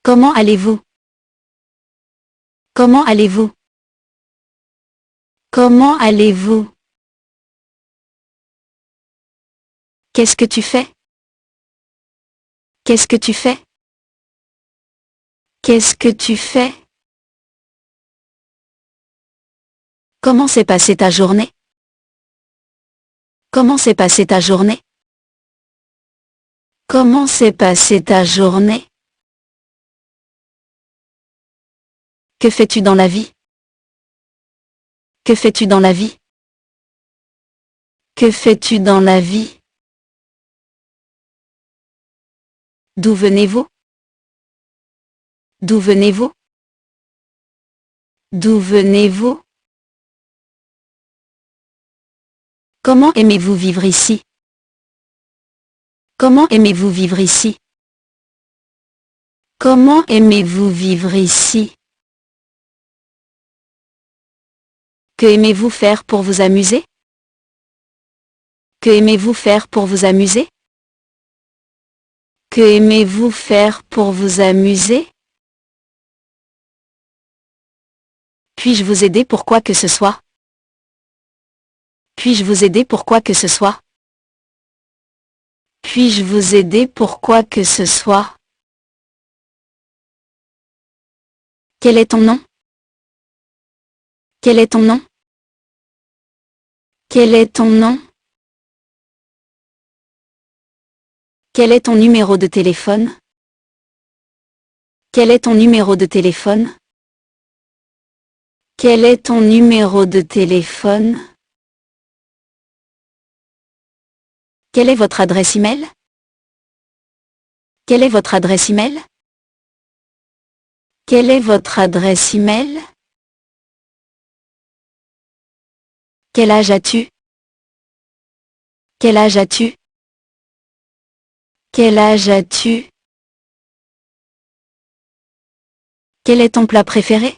Comment allez-vous? Comment allez-vous? Comment allez-vous? Qu'est-ce que tu fais? Qu'est-ce que tu fais? Qu'est-ce que tu fais? Comment s'est passée ta journée? Comment s'est passée ta journée? Comment s'est passée ta journée? Que fais-tu dans la vie? Que fais-tu dans la vie? Que fais-tu dans la vie? D'où venez-vous? D'où venez-vous? D'où venez-vous? Comment aimez-vous vivre ici? Comment aimez-vous vivre ici? Comment aimez-vous vivre ici? Que aimez-vous faire pour vous amuser? Que aimez-vous faire pour vous amuser? Que aimez-vous faire pour vous amuser? Puis-je vous aider pour quoi que ce soit? Puis-je vous aider pour quoi que ce soit? Puis-je vous aider pour quoi que ce soit? Quel est ton nom? Quel est ton nom? Quel est ton nom? Quel est ton numéro de téléphone? Quel est ton numéro de téléphone? Quel est ton numéro de téléphone? Quelle est votre adresse email? Quelle est votre adresse email? Quelle est votre adresse email? Quel âge as-tu? Quel âge as-tu? Quel âge as-tu? Quel est ton plat préféré?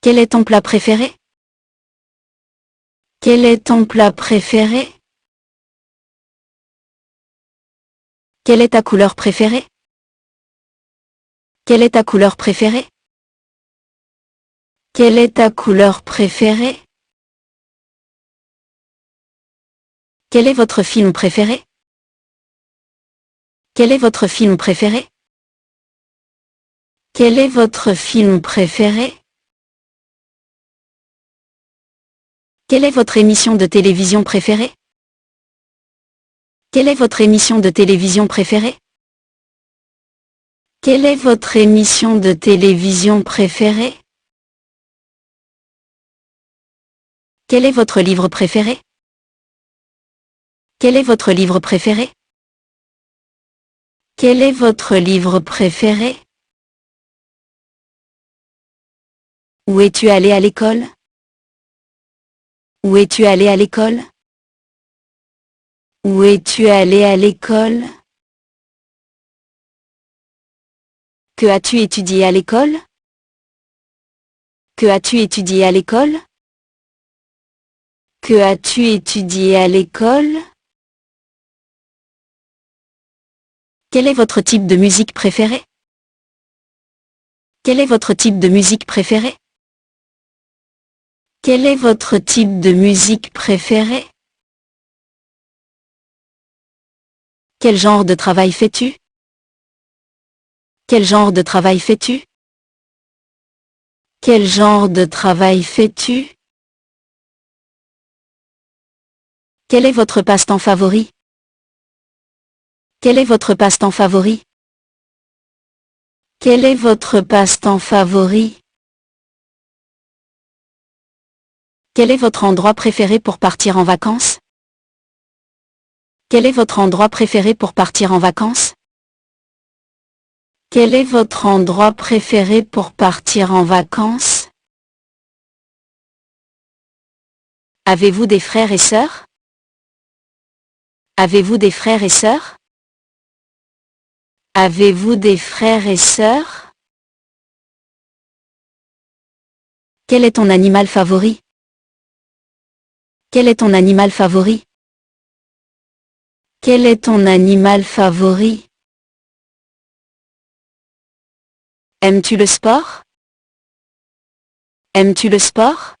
Quel est ton plat préféré? Quel est ton plat préféré? Quelle est ta couleur préférée? Quelle est ta couleur préférée? Quelle est ta couleur préférée? Quel est votre film préféré? Quel est votre film préféré? Quel est votre film préféré? Quelle est votre émission de télévision préférée? Quelle est votre émission de télévision préférée? Quelle est votre émission de télévision préférée? Quel est votre livre préféré? Quel est votre livre préféré? Quel est votre livre préféré? Où es-tu allé à l'école? Où es-tu allé à l'école? Où es-tu allé à l'école? Que as-tu étudié à l'école? Que as-tu étudié à l'école? Que as-tu étudié à l'école? Quel est votre type de musique préféré? Quel est votre type de musique préféré? Quel est votre type de musique préféré? Quel genre de travail fais-tu? Quel genre de travail fais-tu? Quel genre de travail fais-tu? Quel est votre passe-temps favori? Quel est votre passe-temps favori? Quel est votre passe-temps favori? Quel est votre endroit préféré pour partir en vacances? Quel est votre endroit préféré pour partir en vacances? Quel est votre endroit préféré pour partir en vacances? Avez-vous des frères et sœurs? Avez-vous des frères et sœurs? Avez-vous des frères et sœurs? Quel est ton animal favori? Quel est ton animal favori? Quel est ton animal favori? Aimes-tu le sport? Aimes-tu le sport?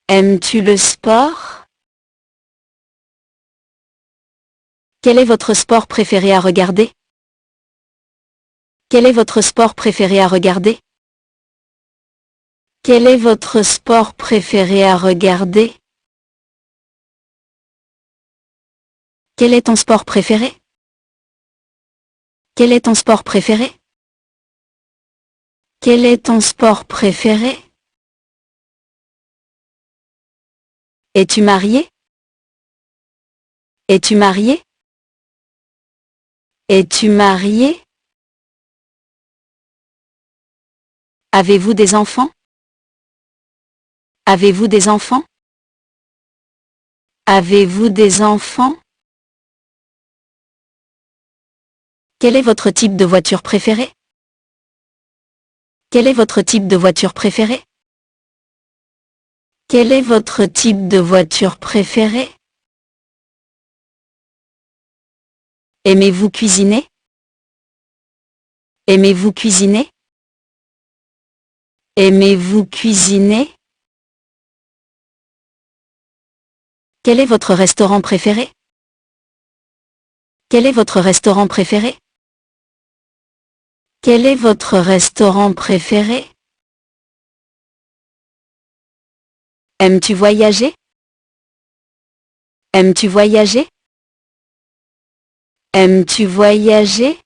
Aimes-tu le sport? Quel est votre sport préféré à regarder? Quel est votre sport préféré à regarder? Quel est votre sport préféré à regarder? Quel est ton sport préféré? Quel est ton sport préféré? Quel est ton sport préféré? Es-tu marié? Es-tu marié? Es-tu marié? Avez-vous des enfants? Avez-vous des enfants? Avez-vous des enfants? Quel est votre type de voiture préférée? Quel est votre type de voiture préférée? Quel est votre type de voiture préférée? Aimez-vous cuisiner? Aimez-vous cuisiner? Aimez-vous cuisiner? Quel est votre restaurant préféré? Quel est votre restaurant préféré? Quel est votre restaurant préféré? Aimes-tu voyager? Aimes-tu voyager? Aimes-tu voyager?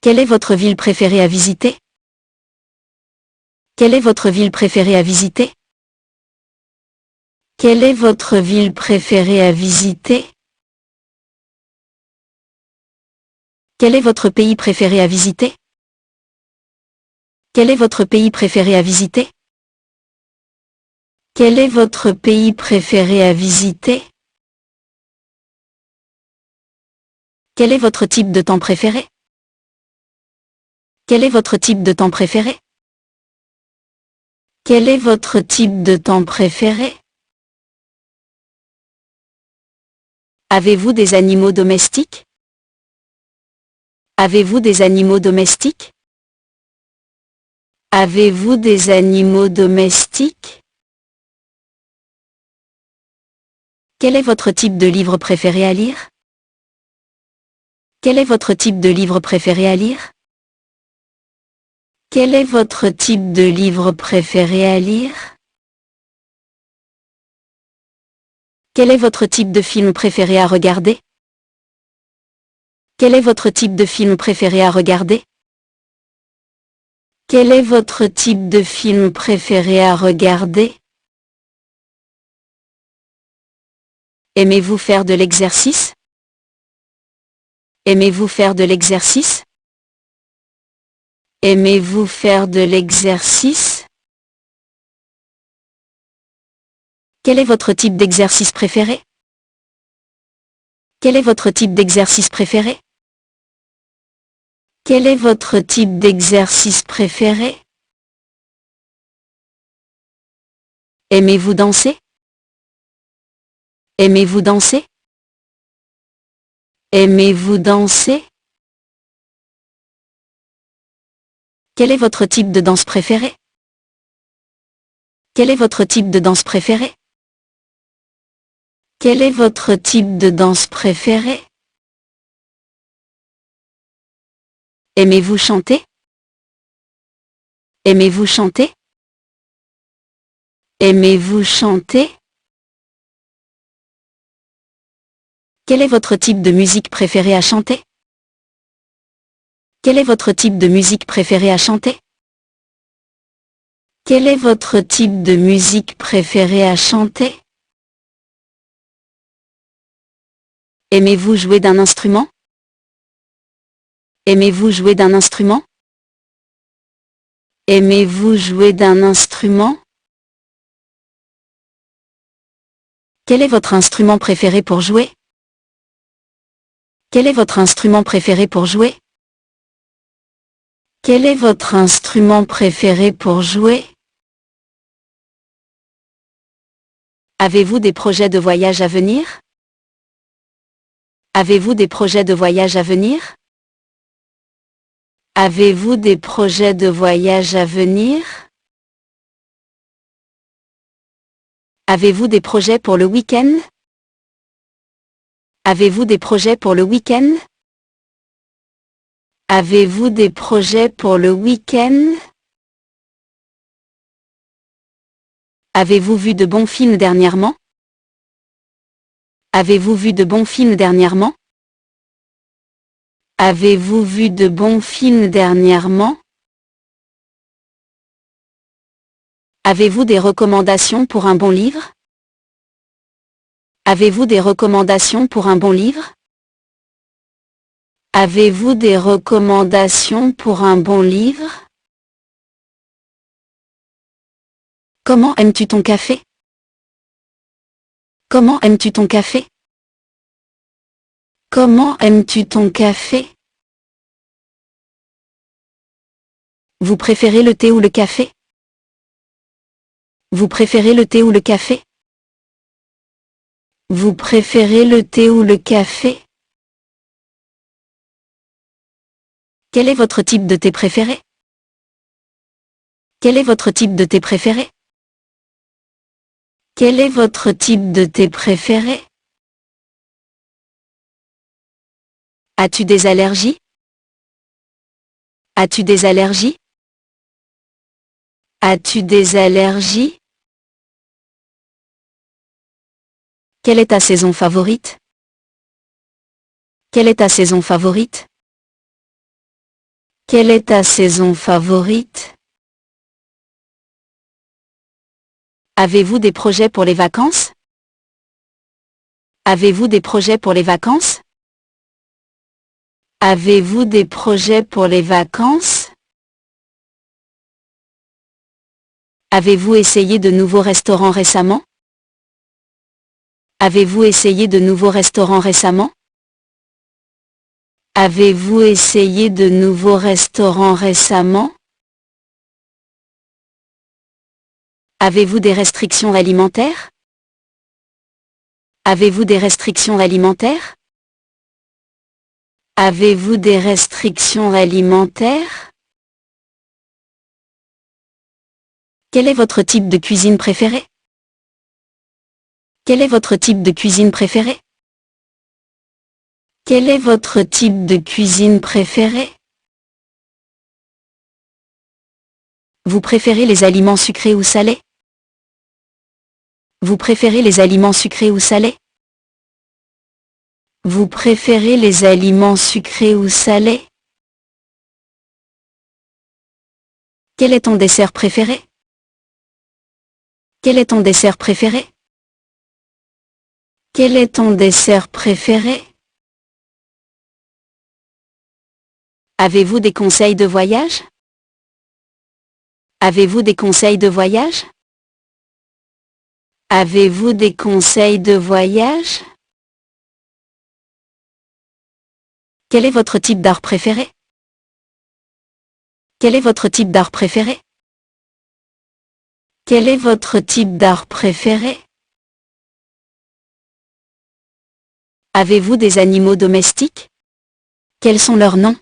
Quelle est votre ville préférée à visiter? Quelle est votre ville préférée à visiter? Quelle est votre ville préférée à visiter? Quel est votre pays préféré à visiter? Quel est votre pays préféré à visiter? Quel est votre pays préféré à visiter? Quel est votre type de temps préféré? Quel est votre type de temps préféré? Quel est votre type de temps préféré? Avez-vous des animaux domestiques? Avez-vous des animaux domestiques? Avez-vous des animaux domestiques? Quel est votre type de livre préféré à lire? Quel est votre type de livre préféré à lire? Quel est votre type de livre préféré à lire? Quel est votre type de film préféré à regarder? Quel est votre type de film préféré à regarder? Quel est votre type de film préféré à regarder? Aimez-vous faire de l'exercice? Aimez-vous faire de l'exercice? Aimez-vous faire de l'exercice? Quel est votre type d'exercice préféré? Quel est votre type d'exercice préféré? Quel est votre type d'exercice préféré? Aimez-vous danser? Aimez-vous danser? Aimez-vous danser? Quel est votre type de danse préféré? Quel est votre type de danse préféré? Quel est votre type de danse préféré? Aimez-vous chanter? Aimez-vous chanter? Aimez-vous chanter? Quel est votre type de musique préféré à chanter? Quel est votre type de musique préféré à chanter? Quel est votre type de musique préféré à chanter? Aimez-vous jouer d'un instrument? Aimez-vous jouer d'un instrument? Aimez-vous jouer d'un instrument? Quel est votre instrument préféré pour jouer? Quel est votre instrument préféré pour jouer? Quel est votre instrument préféré pour jouer? Avez-vous des projets de voyage à venir? Avez-vous des projets de voyage à venir? Avez-vous des projets de voyage à venir? Avez-vous des projets pour le week-end? Avez-vous des projets pour le week-end? Avez-vous des projets pour le week-end? Avez-vous vu de bons films dernièrement? Avez-vous vu de bons films dernièrement? Avez-vous vu de bons films dernièrement? Avez-vous des recommandations pour un bon livre? Avez-vous des recommandations pour un bon livre? Avez-vous des recommandations pour un bon livre? Comment aimes-tu ton café? Comment aimes-tu ton café? Comment aimes-tu ton café? Vous préférez le thé ou le café? Vous préférez le thé ou le café? Vous préférez le thé ou le café? Quel est votre type de thé préféré? Quel est votre type de thé préféré? Quel est votre type de thé préféré? As-tu des allergies? As-tu des allergies? As-tu des allergies? Quelle est ta saison favorite? Quelle est ta saison favorite? Quelle est ta saison favorite? Avez-vous des projets pour les vacances? Avez-vous des projets pour les vacances? Avez-vous des projets pour les vacances? Avez-vous essayé de nouveaux restaurants récemment? Avez-vous essayé de nouveaux restaurants récemment? Avez-vous essayé de nouveaux restaurants récemment? Avez-vous des restrictions alimentaires? Avez-vous des restrictions alimentaires? Avez-vous des restrictions alimentaires? Quel est votre type de cuisine préféré? Quel est votre type de cuisine préféré? Quel est votre type de cuisine préféré? Vous préférez les aliments sucrés ou salés? Vous préférez les aliments sucrés ou salés? Vous préférez les aliments sucrés ou salés? Quel est ton dessert préféré? Quel est ton dessert préféré? Quel est ton dessert préféré? Avez-vous des conseils de voyage? Avez-vous des conseils de voyage? Avez-vous des conseils de voyage? Quel est votre type d'art préféré? Quel est votre type d'art préféré? Quel est votre type d'art préféré? Avez-vous des animaux domestiques? Quels sont leurs noms?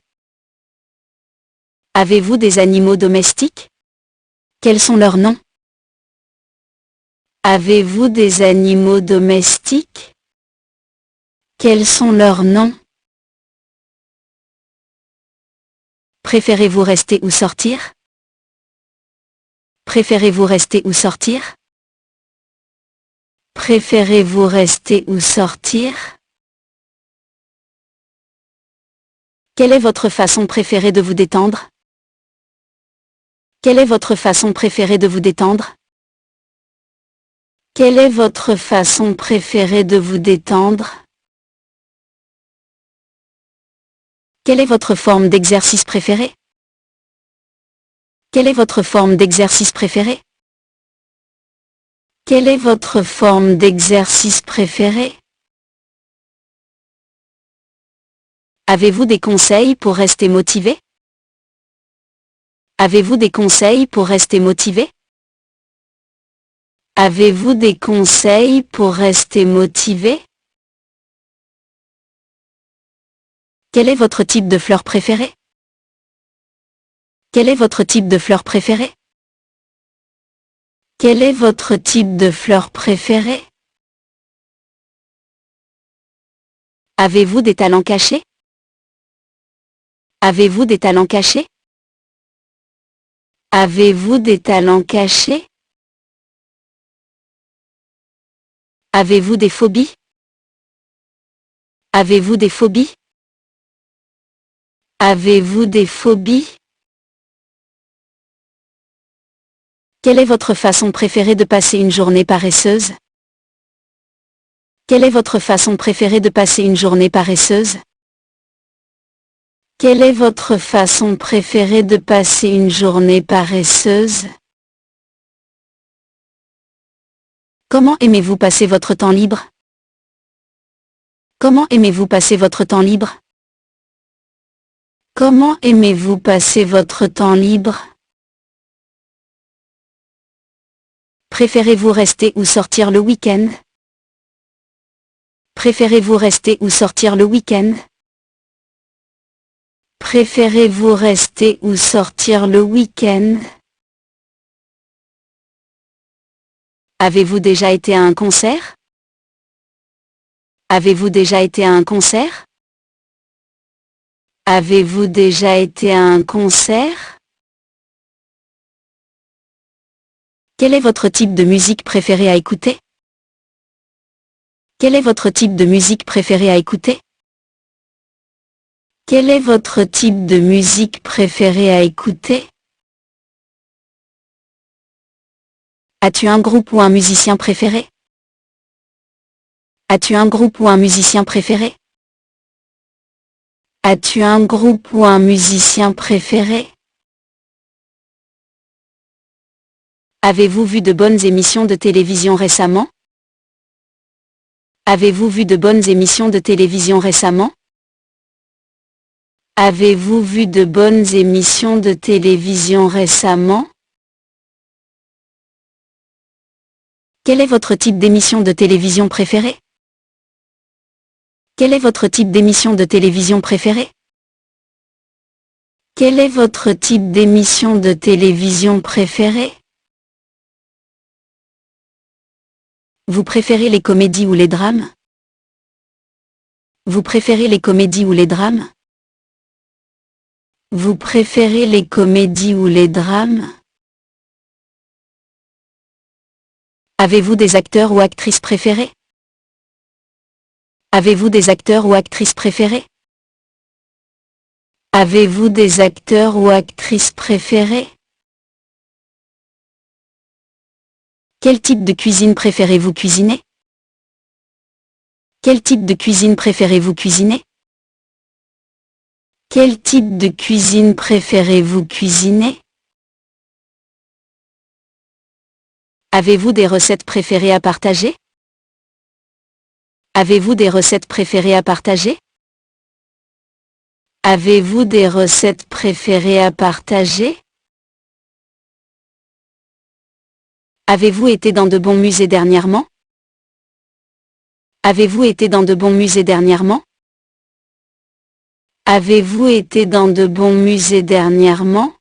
Avez-vous des animaux domestiques? Quels sont leurs noms? Avez-vous des animaux domestiques? Quels sont leurs noms? Préférez-vous rester ou sortir? Préférez-vous rester ou sortir? Préférez-vous rester ou sortir? Quelle est votre façon préférée de vous détendre? Quelle est votre façon préférée de vous détendre? Quelle est votre façon préférée de vous détendre? Quelle est votre forme d'exercice préférée? Quelle est votre forme d'exercice préférée? Quelle est votre forme d'exercice préférée? Avez-vous des conseils pour rester motivé? Avez-vous des conseils pour rester motivé? Avez-vous des conseils pour rester motivé? Quel est votre type de fleur préféré? Quel est votre type de fleur préféré? Quel est votre type de fleur préféré? Avez-vous des talents cachés? Avez-vous des talents cachés? Avez-vous des talents cachés? Avez-vous des phobies? Avez-vous des phobies? Avez-vous des phobies? Quelle est votre façon préférée de passer une journée paresseuse? Quelle est votre façon préférée de passer une journée paresseuse? Quelle est votre façon préférée de passer une journée paresseuse? Comment aimez-vous passer votre temps libre? Comment aimez-vous passer votre temps libre? Comment aimez-vous passer votre temps libre? Préférez-vous rester ou sortir le week-end? Préférez-vous rester ou sortir le week-end? Préférez-vous rester ou sortir le week-end? Avez-vous déjà été à un concert? Avez-vous déjà été à un concert? Avez-vous déjà été à un concert? Quel est votre type de musique préféré à écouter? Quel est votre type de musique préféré à écouter? Quel est votre type de musique préféré à écouter? As-tu un groupe ou un musicien préféré? As-tu un groupe ou un musicien préféré? As-tu un groupe ou un musicien préféré? Avez-vous vu de bonnes émissions de télévision récemment? Avez-vous vu de bonnes émissions de télévision récemment? Avez-vous vu de bonnes émissions de télévision récemment? Quel est votre type d'émission de télévision préférée? Quel est votre type d'émission de télévision préférée? Quel est votre type d'émission de télévision préférée? Vous préférez les comédies ou les drames? Vous préférez les comédies ou les drames? Vous préférez les comédies ou les drames? Avez-vous des acteurs ou actrices préférés? Avez-vous des acteurs ou actrices préférés? Avez-vous des acteurs ou actrices préférés? Quel type de cuisine préférez-vous cuisiner? Quel type de cuisine préférez-vous cuisiner? Quel type de cuisine préférez-vous cuisiner? Avez-vous des recettes préférées à partager? Avez-vous des recettes préférées à partager? Avez-vous des recettes préférées à partager? Avez-vous été dans de bons musées dernièrement? Avez-vous été dans de bons musées dernièrement? Avez-vous été dans de bons musées dernièrement?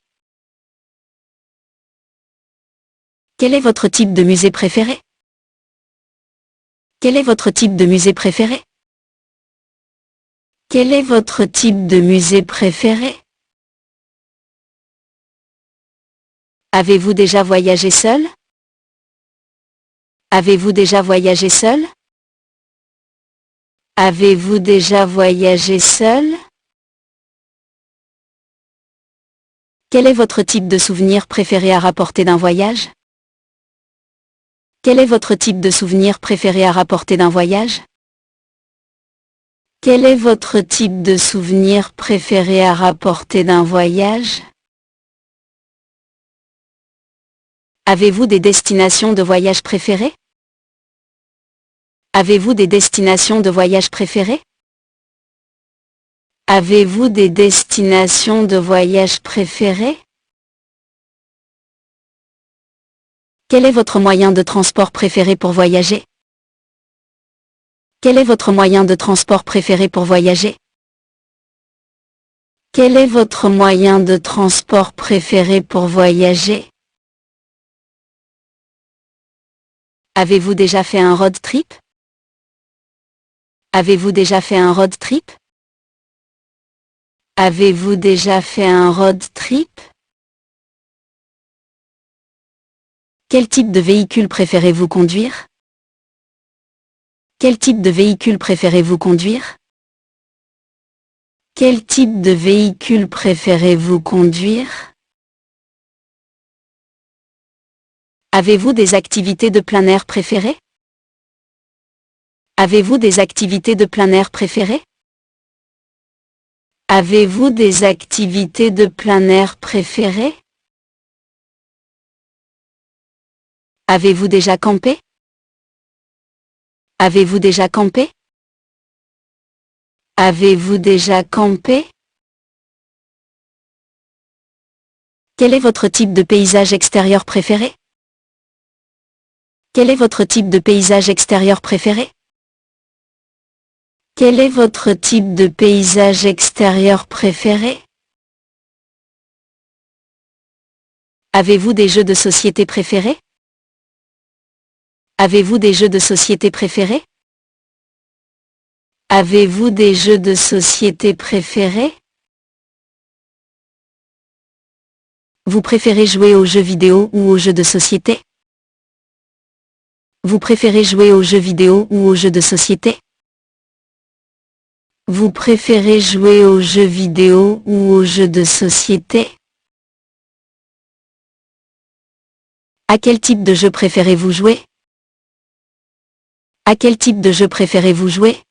Quel est votre type de musée préféré? Quel est votre type de musée préféré? Quel est votre type de musée préféré? Avez-vous déjà voyagé seul? Avez-vous déjà voyagé seul? Avez-vous déjà voyagé seul? Quel est votre type de souvenir préféré à rapporter d'un voyage? Quel est votre type de souvenir préféré à rapporter d'un voyage? Quel est votre type de souvenir préféré à rapporter d'un voyage? Avez-vous des destinations de voyage préférées? Avez-vous des destinations de voyage préférées? Avez-vous des destinations de voyage préférées? Quel est votre moyen de transport préféré pour voyager? Quel est votre moyen de transport préféré pour voyager? Quel est votre moyen de transport préféré pour voyager? Avez-vous déjà fait un road trip? Avez-vous déjà fait un road trip? Avez-vous déjà fait un road trip? Quel type de véhicule préférez-vous conduire? Quel type de véhicule préférez-vous conduire? Quel type de véhicule préférez-vous conduire? Avez-vous des activités de plein air préférées? Avez-vous des activités de plein air préférées? Avez-vous des activités de plein air préférées? Avez-vous déjà campé? Avez-vous déjà campé? Avez-vous déjà campé? Quel est votre type de paysage extérieur préféré? Quel est votre type de paysage extérieur préféré? Quel est votre type de paysage extérieur préféré? Avez-vous des jeux de société préférés? Avez-vous des jeux de société préférés? Avez-vous des jeux de société préférés? Vous préférez jouer aux jeux vidéo ou aux jeux de société? Vous préférez jouer aux jeux vidéo ou aux jeux de société? Vous préférez jouer aux jeux vidéo ou aux jeux de société? À quel type de jeu préférez-vous jouer? À quel type de jeu préférez-vous jouer?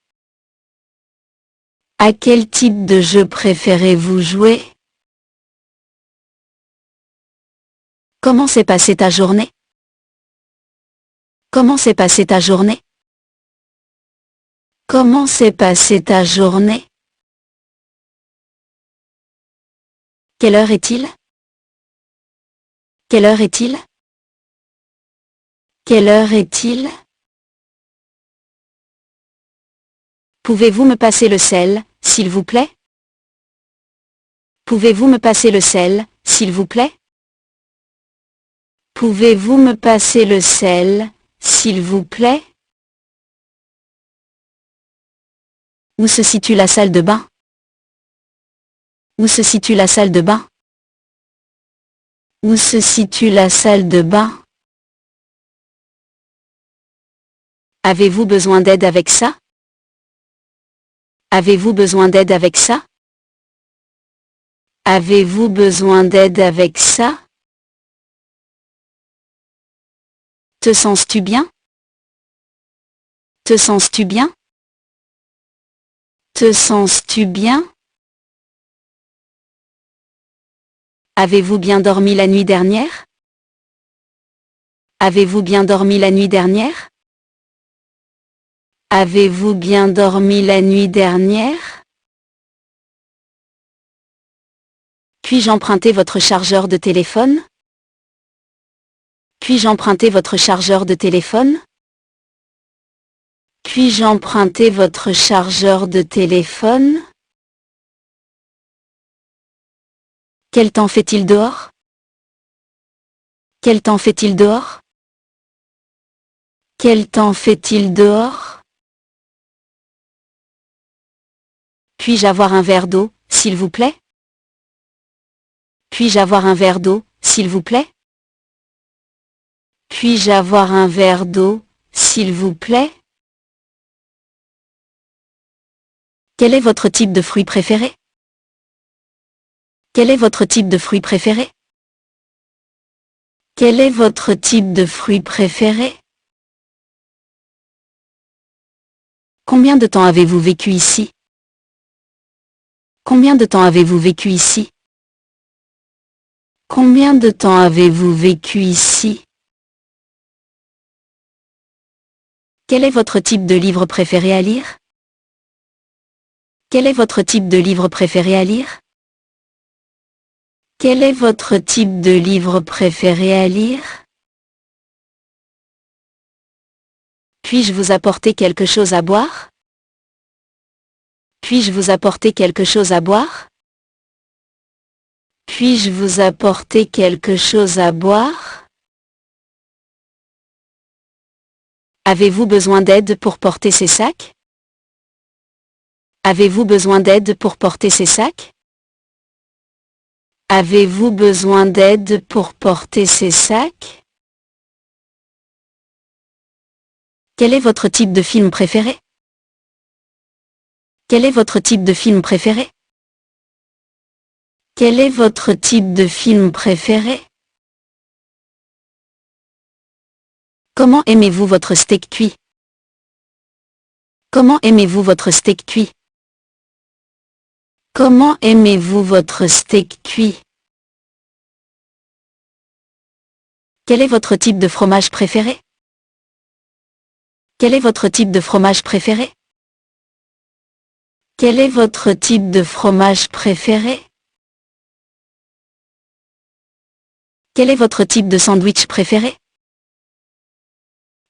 À quel type de jeu préférez-vous jouer? Comment s'est passée ta journée? Comment s'est passée ta journée? Comment s'est passée ta journée? Quelle heure est-il? Quelle heure est-il? Quelle heure est-il? Pouvez-vous me passer le sel, s'il vous plaît? Pouvez-vous me passer le sel, s'il vous plaît? Pouvez-vous me passer le sel, s'il vous plaît? Où se situe la salle de bain? Où se situe la salle de bain? Où se situe la salle de bain? Avez-vous besoin d'aide avec ça? Avez-vous besoin d'aide avec ça? Avez-vous besoin d'aide avec ça? Te sens-tu bien? Te sens-tu bien? Te sens-tu bien? Avez-vous bien dormi la nuit dernière? Avez-vous bien dormi la nuit dernière? Avez-vous bien dormi la nuit dernière? Puis-je emprunter votre chargeur de téléphone? Puis-je emprunter votre chargeur de téléphone? Puis-je emprunter votre chargeur de téléphone? Quel temps fait-il dehors? Quel temps fait-il dehors? Quel temps fait-il dehors? Puis-je avoir un verre d'eau, s'il vous plaît? Puis-je avoir un verre d'eau, s'il vous plaît? Puis-je avoir un verre d'eau, s'il vous plaît? Quel est votre type de fruit préféré? Quel est votre type de fruit préféré? Quel est votre type de fruit préféré? Combien de temps avez-vous vécu ici? Combien de temps avez-vous vécu ici? Combien de temps avez-vous vécu ici? Quel est votre type de livre préféré à lire? Quel est votre type de livre préféré à lire? Quel est votre type de livre préféré à lire? Puis-je vous apporter quelque chose à boire? Puis-je vous apporter quelque chose à boire? Puis-je vous apporter quelque chose à boire? Avez-vous besoin d'aide pour porter ces sacs? Avez-vous besoin d'aide pour porter ces sacs? Avez-vous besoin d'aide pour porter ces sacs? Quel est votre type de film préféré? Quel est votre type de film préféré? Quel est votre type de film préféré? Comment aimez-vous votre steak cuit? Comment aimez-vous votre steak cuit? Comment aimez-vous votre steak cuit? Quel est votre type de fromage préféré? Quel est votre type de fromage préféré? Quel est votre type de fromage préféré? Quel est votre type de sandwich préféré?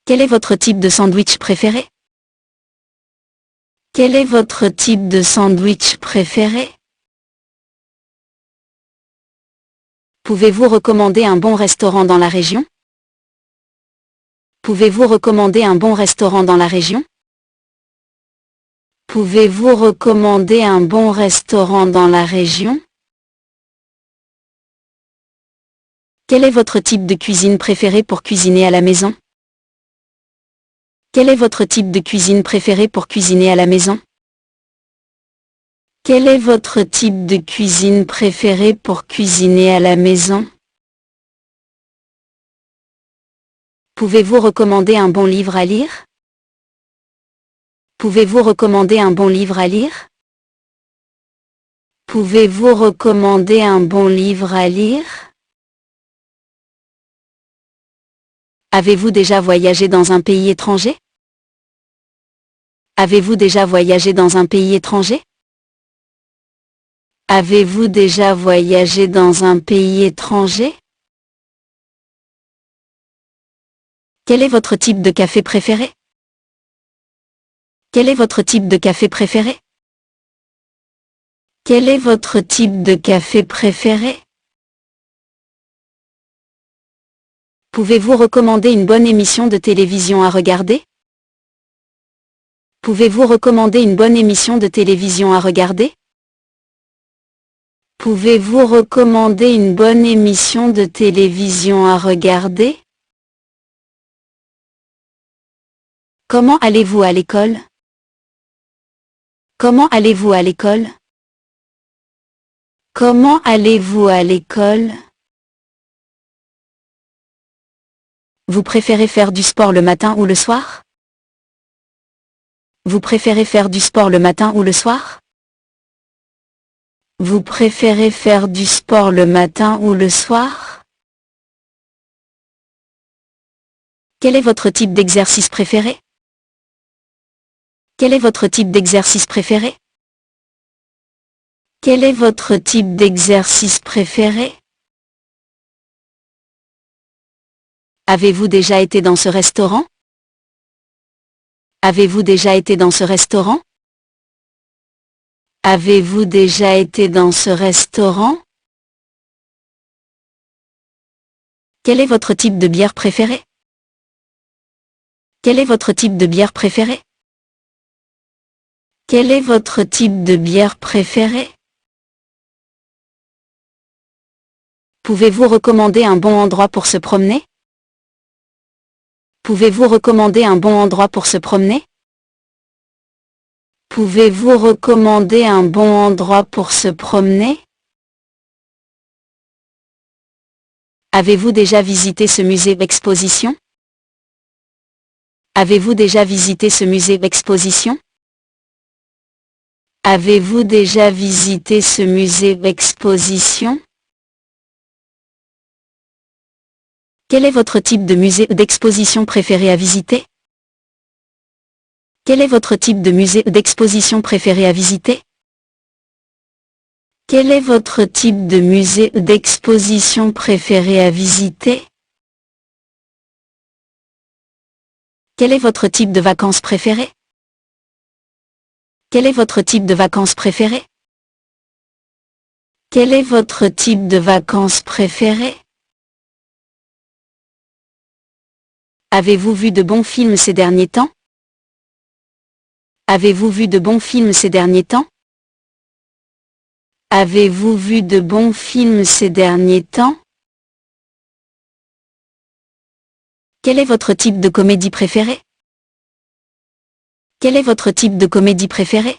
Quel est votre type de sandwich préféré? Quel est votre type de sandwich préféré? Pouvez-vous recommander un bon restaurant dans la région? Pouvez-vous recommander un bon restaurant dans la région? Pouvez-vous recommander un bon restaurant dans la région? Quel est votre type de cuisine préféré pour cuisiner à la maison? Quel est votre type de cuisine préféré pour cuisiner à la maison? Quel est votre type de cuisine préféré pour cuisiner à la maison? Pouvez-vous recommander un bon livre à lire? Pouvez-vous recommander un bon livre à lire? Pouvez-vous recommander un bon livre à lire? Avez-vous déjà voyagé dans un pays étranger? Avez-vous déjà voyagé dans un pays étranger? Avez-vous déjà voyagé dans un pays étranger? Quel est votre type de café préféré? Quel est votre type de café préféré? Quel est votre type de café préféré? Pouvez-vous recommander une bonne émission de télévision à regarder? Pouvez-vous recommander une bonne émission de télévision à regarder? Pouvez-vous recommander une bonne émission de télévision à regarder? Comment allez-vous à l'école? Comment allez-vous à l'école? Comment allez-vous à l'école? Vous préférez faire du sport le matin ou le soir? Vous préférez faire du sport le matin ou le soir? Vous préférez faire du sport le matin ou le soir? Quel est votre type d'exercice préféré? Quel est votre type d'exercice préféré? Quel est votre type d'exercice préféré? Avez-vous déjà été dans ce restaurant? Avez-vous déjà été dans ce restaurant? Avez-vous déjà été dans ce restaurant? Quel est votre type de bière préféré? Quel est votre type de bière préféré? Quel est votre type de bière préféré? Pouvez-vous recommander un bon endroit pour se promener? Pouvez-vous recommander un bon endroit pour se promener? Pouvez-vous recommander un bon endroit pour se promener? Avez-vous déjà visité ce musée d'exposition? Avez-vous déjà visité ce musée d'exposition? Avez-vous déjà visité ce musée d'exposition? Quel est votre type de musée d'exposition préféré à visiter? Quel est votre type de musée d'exposition préféré à visiter? Quel est votre type de musée d'exposition préféré à visiter? Quel est votre type de vacances préféré? Quel est votre type de vacances préféré? Quel est votre type de vacances préféré? Avez-vous vu de bons films ces derniers temps? Avez-vous vu de bons films ces derniers temps? Avez-vous vu de bons films ces derniers temps? Quel est votre type de comédie préféré? Quel est votre type de comédie préféré?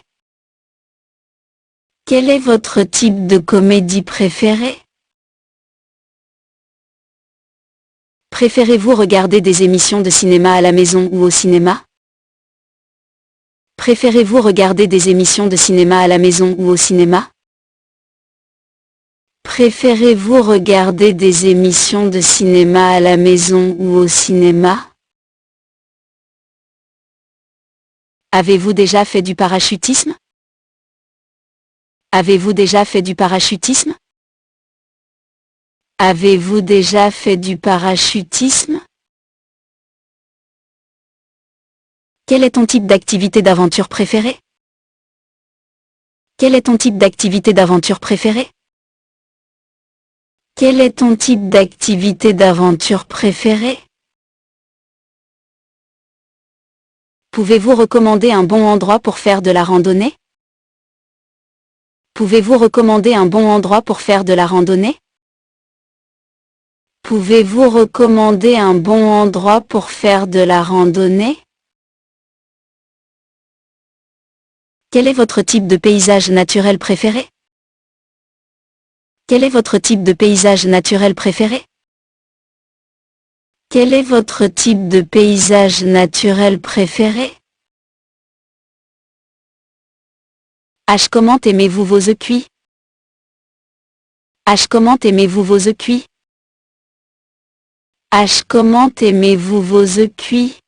Quel est votre type de comédie préféré? Préférez-vous regarder des émissions de cinéma à la maison ou au cinéma? Préférez-vous regarder des émissions de cinéma à la maison ou au cinéma? Préférez-vous regarder des émissions de cinéma à la maison ou au cinéma? Avez-vous déjà fait du parachutisme? Avez-vous déjà fait du parachutisme? Avez-vous déjà fait du parachutisme? Quel est ton type d'activité d'aventure préféré? Quel est ton type d'activité d'aventure préféré? Quel est ton type d'activité d'aventure préféré? Pouvez-vous recommander un bon endroit pour faire de la randonnée? Pouvez-vous recommander un bon endroit pour faire de la randonnée? Pouvez-vous recommander un bon endroit pour faire de la randonnée? Quel est votre type de paysage naturel préféré? Quel est votre type de paysage naturel préféré? Quel est votre type de paysage naturel préféré? Comment aimez-vous vos œufs cuits? Comment aimez-vous vos œufs cuits? Comment aimez-vous vos œufs cuits?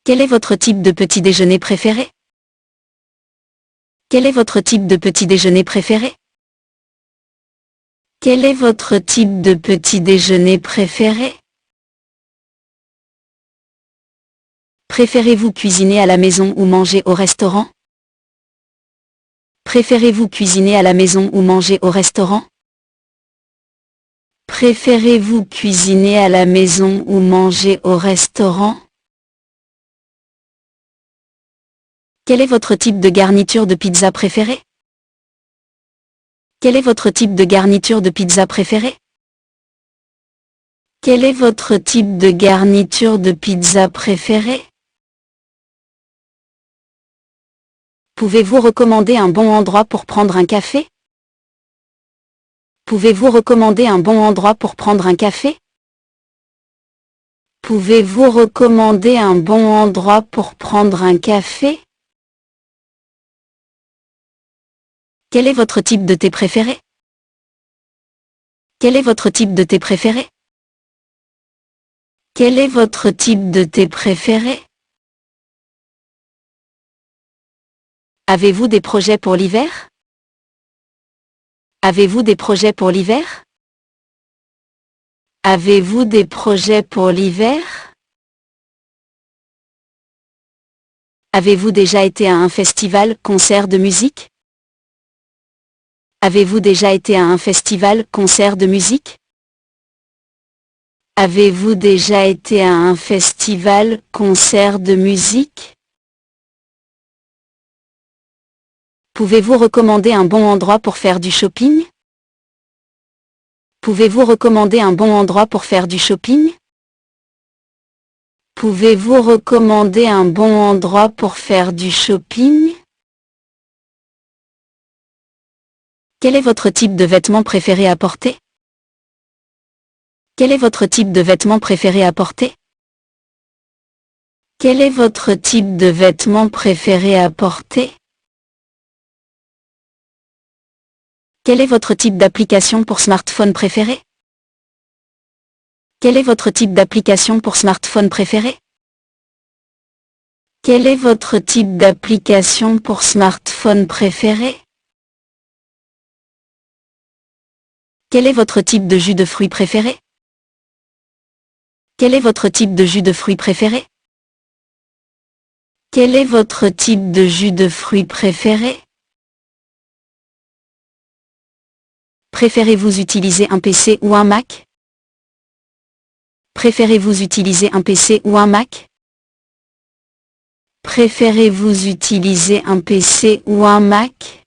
Quel est votre type de petit déjeuner préféré? Quel est votre type de petit déjeuner préféré? Quel est votre type de petit déjeuner préféré? Préférez-vous cuisiner à la maison ou manger au restaurant? Préférez-vous cuisiner à la maison ou manger au restaurant? Préférez-vous cuisiner à la maison ou manger au restaurant? Quel est votre type de garniture de pizza préféré? Quel est votre type de garniture de pizza préféré? Quel est votre type de garniture de pizza préféré? Pouvez-vous recommander un bon endroit pour prendre un café? Pouvez-vous recommander un bon endroit pour prendre un café? Pouvez-vous recommander un bon endroit pour prendre un café? Quel est votre type de thé préféré? Quel est votre type de thé préféré? Quel est votre type de thé préféré? Avez-vous des projets pour l'hiver? Avez-vous des projets pour l'hiver? Avez-vous des projets pour l'hiver? Avez-vous déjà été à un festival, concert de musique? Avez-vous déjà été à un festival, concert de musique? Avez-vous déjà été à un festival, concert de musique? Pouvez-vous recommander un bon endroit pour faire du shopping? Pouvez-vous recommander un bon endroit pour faire du shopping? Pouvez-vous recommander un bon endroit pour faire du shopping? Quel est votre type de vêtements préféré à porter? Quel est votre type de vêtements préféré à porter? Quel est votre type de vêtements préféré à porter? Quel est votre type d'application pour smartphone préféré? Quel est votre type d'application pour smartphone préféré? Quel est votre type d'application pour smartphone préféré? Quel est votre type de jus de fruits préféré? Quel est votre type de jus de fruits préféré? Quel est votre type de jus de fruits préféré? Préférez-vous utiliser un PC ou un Mac? Préférez-vous utiliser un PC ou un Mac? Préférez-vous utiliser un PC ou un Mac?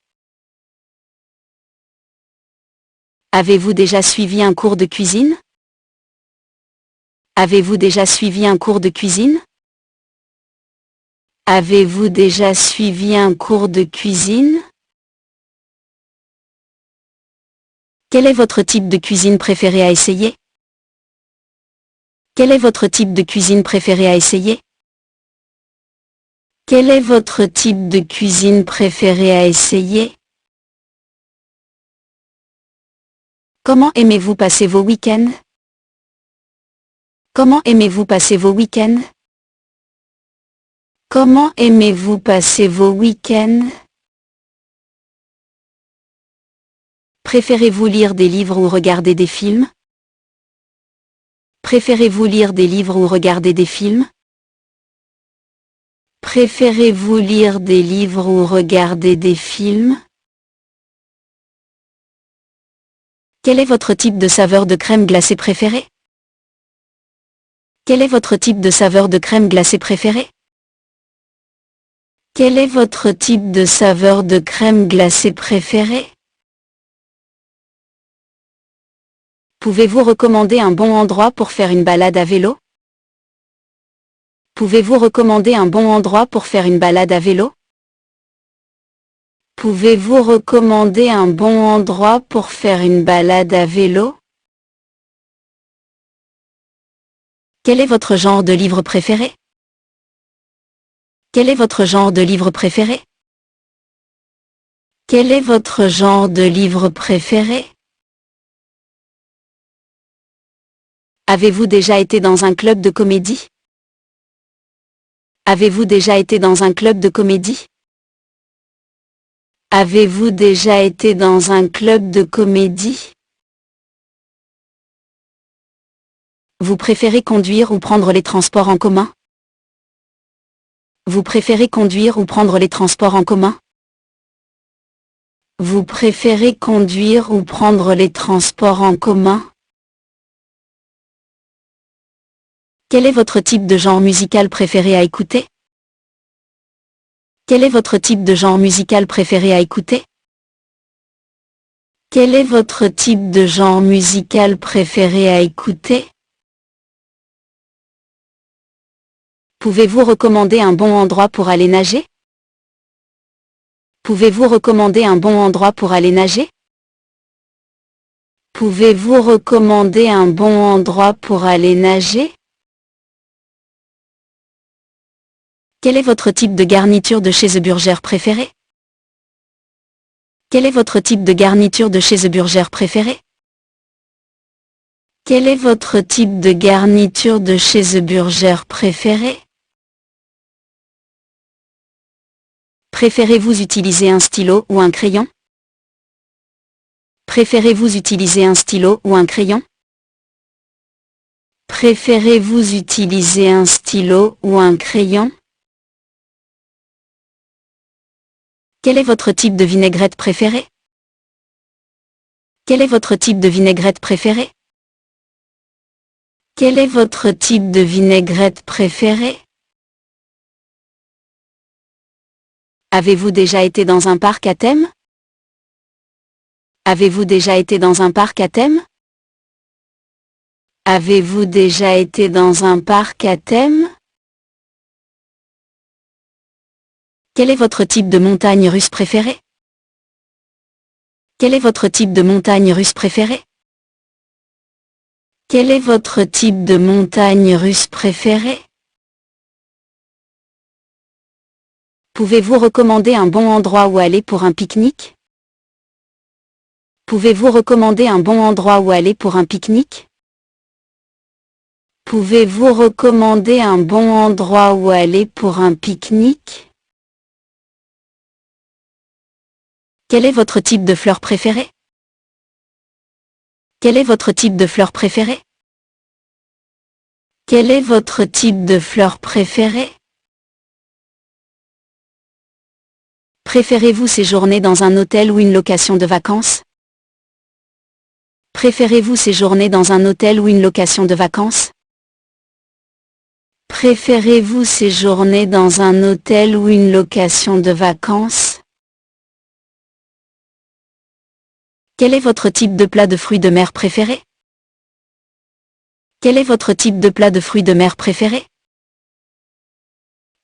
Avez-vous déjà suivi un cours de cuisine? Avez-vous déjà suivi un cours de cuisine? Avez-vous déjà suivi un cours de cuisine? Quel est votre type de cuisine préféré à essayer? Quel est votre type de cuisine préféré à essayer? Quel est votre type de cuisine préféré à essayer? Comment aimez-vous passer vos week-ends? Comment aimez-vous passer vos week-ends? Comment aimez-vous passer vos week-ends? Préférez-vous lire des livres ou regarder des films? Préférez-vous lire des livres ou regarder des films? Préférez-vous lire des livres ou regarder des films? Quel est votre type de saveur de crème glacée préféré? Quel est votre type de saveur de crème glacée préféré? Quel est votre type de saveur de crème glacée préféré? Pouvez-vous recommander un bon endroit pour faire une balade à vélo? Pouvez-vous recommander un bon endroit pour faire une balade à vélo? Pouvez-vous recommander un bon endroit pour faire une balade à vélo? Quel est votre genre de livre préféré? Quel est votre genre de livre préféré? Quel est votre genre de livre préféré? Avez-vous déjà été dans un club de comédie? Avez-vous déjà été dans un club de comédie? Avez-vous déjà été dans un club de comédie? Vous préférez conduire ou prendre les transports en commun? Vous préférez conduire ou prendre les transports en commun? Vous préférez conduire ou prendre les transports en commun? Quel est votre type de genre musical préféré à écouter? Quel est votre type de genre musical préféré à écouter? Quel est votre type de genre musical préféré à écouter? Pouvez-vous recommander un bon endroit pour aller nager? Pouvez-vous recommander un bon endroit pour aller nager? Pouvez-vous recommander un bon endroit pour aller nager? Quel est votre type de garniture de chez The Burger préféré? Quel est votre type de garniture de chez The Burger préféré? Quel est votre type de garniture de chez The Burger préféré? Préférez-vous utiliser un stylo ou un crayon? Préférez-vous utiliser un stylo ou un crayon? Préférez-vous utiliser un stylo ou un crayon? Quel est votre type de vinaigrette préféré? Quel est votre type de vinaigrette préféré? Quel est votre type de vinaigrette préféré? Avez-vous déjà été dans un parc à thème? Avez-vous déjà été dans un parc à thème? Avez-vous déjà été dans un parc à thème? Quel est votre type de montagne russe préféré? Quel est votre type de montagne russe préféré? Quel est votre type de montagne russe préféré? Pouvez-vous recommander un bon endroit où aller pour un pique-nique? Pouvez-vous recommander un bon endroit où aller pour un pique-nique? Pouvez-vous recommander un bon endroit où aller pour un pique-nique? Quel est votre type de fleur préféré? Quel est votre type de fleur préféré? Quel est votre type de fleur préféré? Préférez-vous séjourner dans un hôtel ou une location de vacances? Préférez-vous séjourner dans un hôtel ou une location de vacances? Préférez-vous séjourner dans un hôtel ou une location de vacances? Quel est votre type de plat de fruits de mer préféré? Quel est votre type de plat de fruits de mer préféré?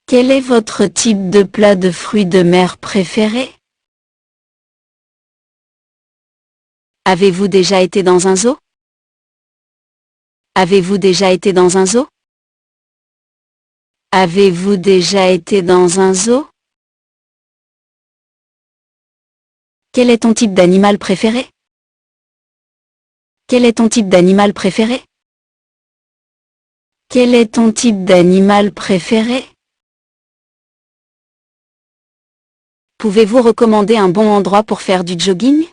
Quel est votre type de plat de fruits de mer préféré? Avez-vous déjà été dans un zoo? Avez-vous déjà été dans un zoo? Avez-vous déjà été dans un zoo? Quel est ton type d'animal préféré? Quel est ton type d'animal préféré? Quel est ton type d'animal préféré? Pouvez-vous recommander un bon endroit pour faire du jogging?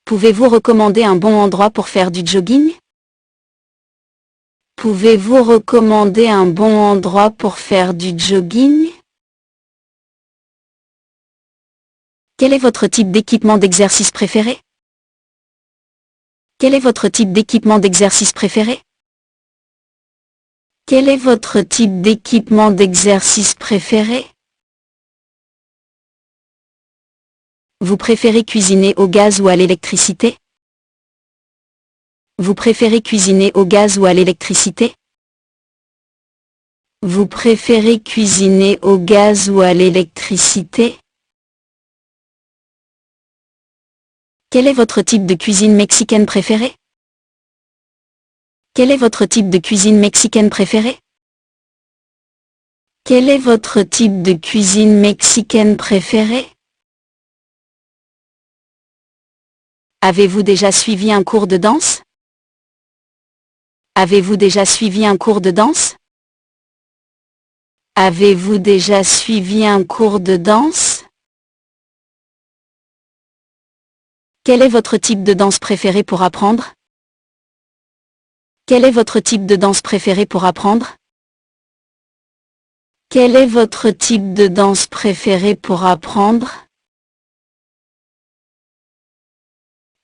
Pouvez-vous recommander un bon endroit pour faire du jogging? Pouvez-vous recommander un bon endroit pour faire du jogging? Quel est votre type d'équipement d'exercice préféré? Quel est votre type d'équipement d'exercice préféré? Quel est votre type d'équipement d'exercice préféré? Vous préférez cuisiner au gaz ou à l'électricité? Vous préférez cuisiner au gaz ou à l'électricité? Vous préférez cuisiner au gaz ou à l'électricité? Quel est votre type de cuisine mexicaine préféré? Quel est votre type de cuisine mexicaine préféré? Quel est votre type de cuisine mexicaine préféré? Avez-vous déjà suivi un cours de danse? Avez-vous déjà suivi un cours de danse? Avez-vous déjà suivi un cours de danse? Quel est votre type de danse préféré pour apprendre? Quel est votre type de danse préféré pour apprendre? Quel est votre type de danse préféré pour apprendre?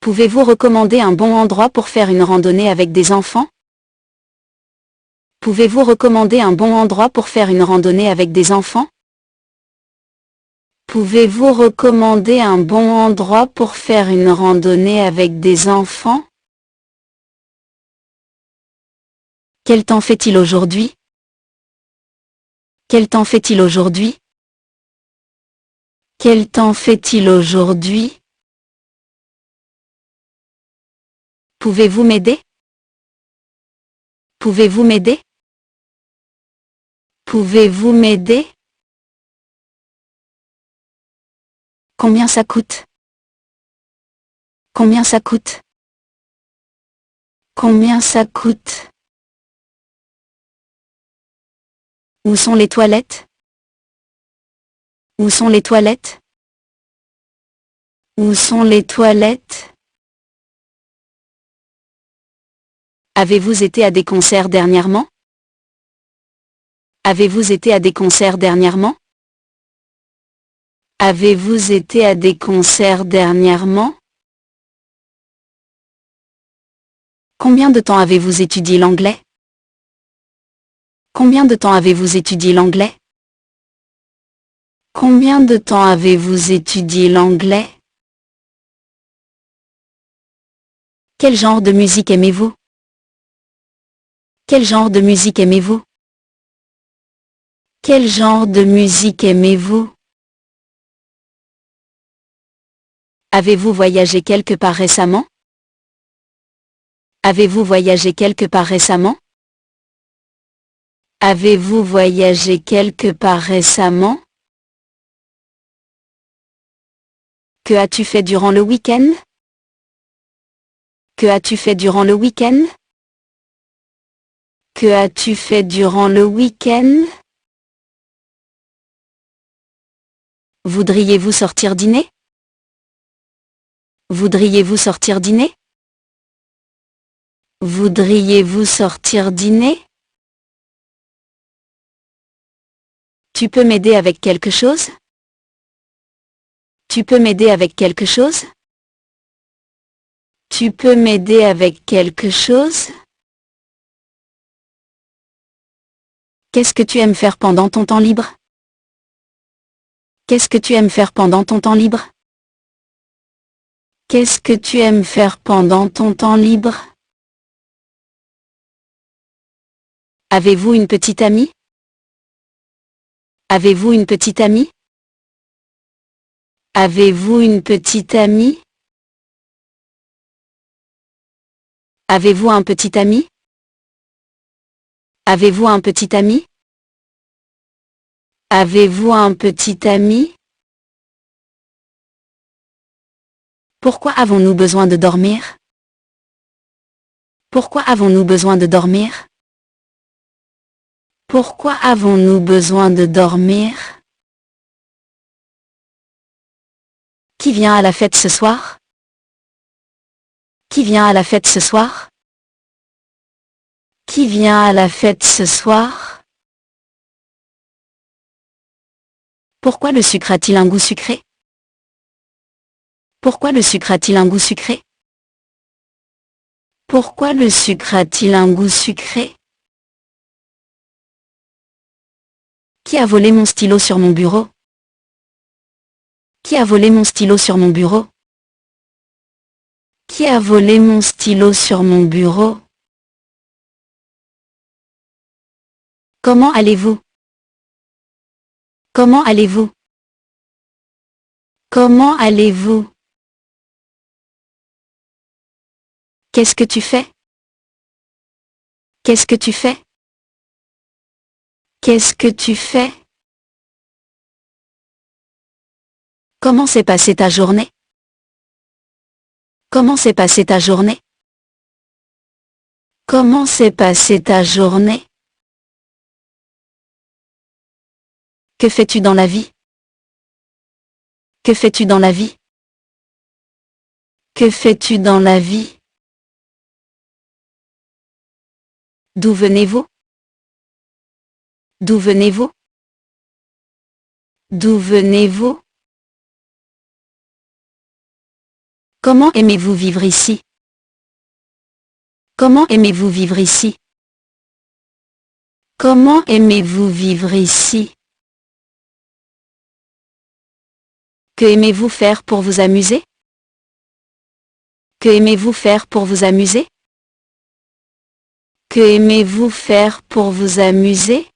Pouvez-vous recommander un bon endroit pour faire une randonnée avec des enfants? Pouvez-vous recommander un bon endroit pour faire une randonnée avec des enfants? Pouvez-vous recommander un bon endroit pour faire une randonnée avec des enfants? Quel temps fait-il aujourd'hui? Quel temps fait-il aujourd'hui? Quel temps fait-il aujourd'hui? Pouvez-vous m'aider? Pouvez-vous m'aider? Pouvez-vous m'aider? Combien ça coûte? Combien ça coûte? Combien ça coûte? Où sont les toilettes? Où sont les toilettes? Où sont les toilettes? Avez-vous été à des concerts dernièrement? Avez-vous été à des concerts dernièrement? Avez-vous été à des concerts dernièrement? Combien de temps avez-vous étudié l'anglais? Combien de temps avez-vous étudié l'anglais? Combien de temps avez-vous étudié l'anglais? Quel genre de musique aimez-vous? Quel genre de musique aimez-vous? Quel genre de musique aimez-vous? Avez-vous voyagé quelque part récemment? Avez-vous voyagé quelque part récemment? Avez-vous voyagé quelque part récemment? Que as-tu fait durant le week-end? Que as-tu fait durant le week-end? Que as-tu fait durant le week-end? Voudriez-vous sortir dîner? Voudriez-vous sortir dîner? Voudriez-vous sortir dîner? Tu peux m'aider avec quelque chose? Tu peux m'aider avec quelque chose? Tu peux m'aider avec quelque chose? Qu'est-ce que tu aimes faire pendant ton temps libre? Qu'est-ce que tu aimes faire pendant ton temps libre? Qu'est-ce que tu aimes faire pendant ton temps libre? Avez-vous une petite amie? Avez-vous une petite amie? Avez-vous une petite amie? Avez-vous un petit ami? Avez-vous un petit ami? Avez-vous un petit ami? Pourquoi avons-nous besoin de dormir? Pourquoi avons-nous besoin de dormir? Pourquoi avons-nous besoin de dormir? Qui vient à la fête ce soir? Qui vient à la fête ce soir? Qui vient à la fête ce soir? Pourquoi le sucre a-t-il un goût sucré? Pourquoi le sucre a-t-il un goût sucré? Pourquoi le sucre a-t-il un goût sucré? Qui a volé mon stylo sur mon bureau? Qui a volé mon stylo sur mon bureau? Qui a volé mon stylo sur mon bureau? Comment allez-vous? Comment allez-vous? Comment allez-vous? Qu'est-ce que tu fais? Qu'est-ce que tu fais? Qu'est-ce que tu fais? Comment s'est passée ta journée? Comment s'est passée ta journée? Comment s'est passée ta journée? Que fais-tu dans la vie? Que fais-tu dans la vie? Que fais-tu dans la vie? D'où venez-vous? D'où venez-vous? D'où venez-vous? Comment aimez-vous vivre ici? Comment aimez-vous vivre ici? Comment aimez-vous vivre ici? Que aimez-vous faire pour vous amuser? Que aimez-vous faire pour vous amuser? Que aimez-vous faire pour vous amuser?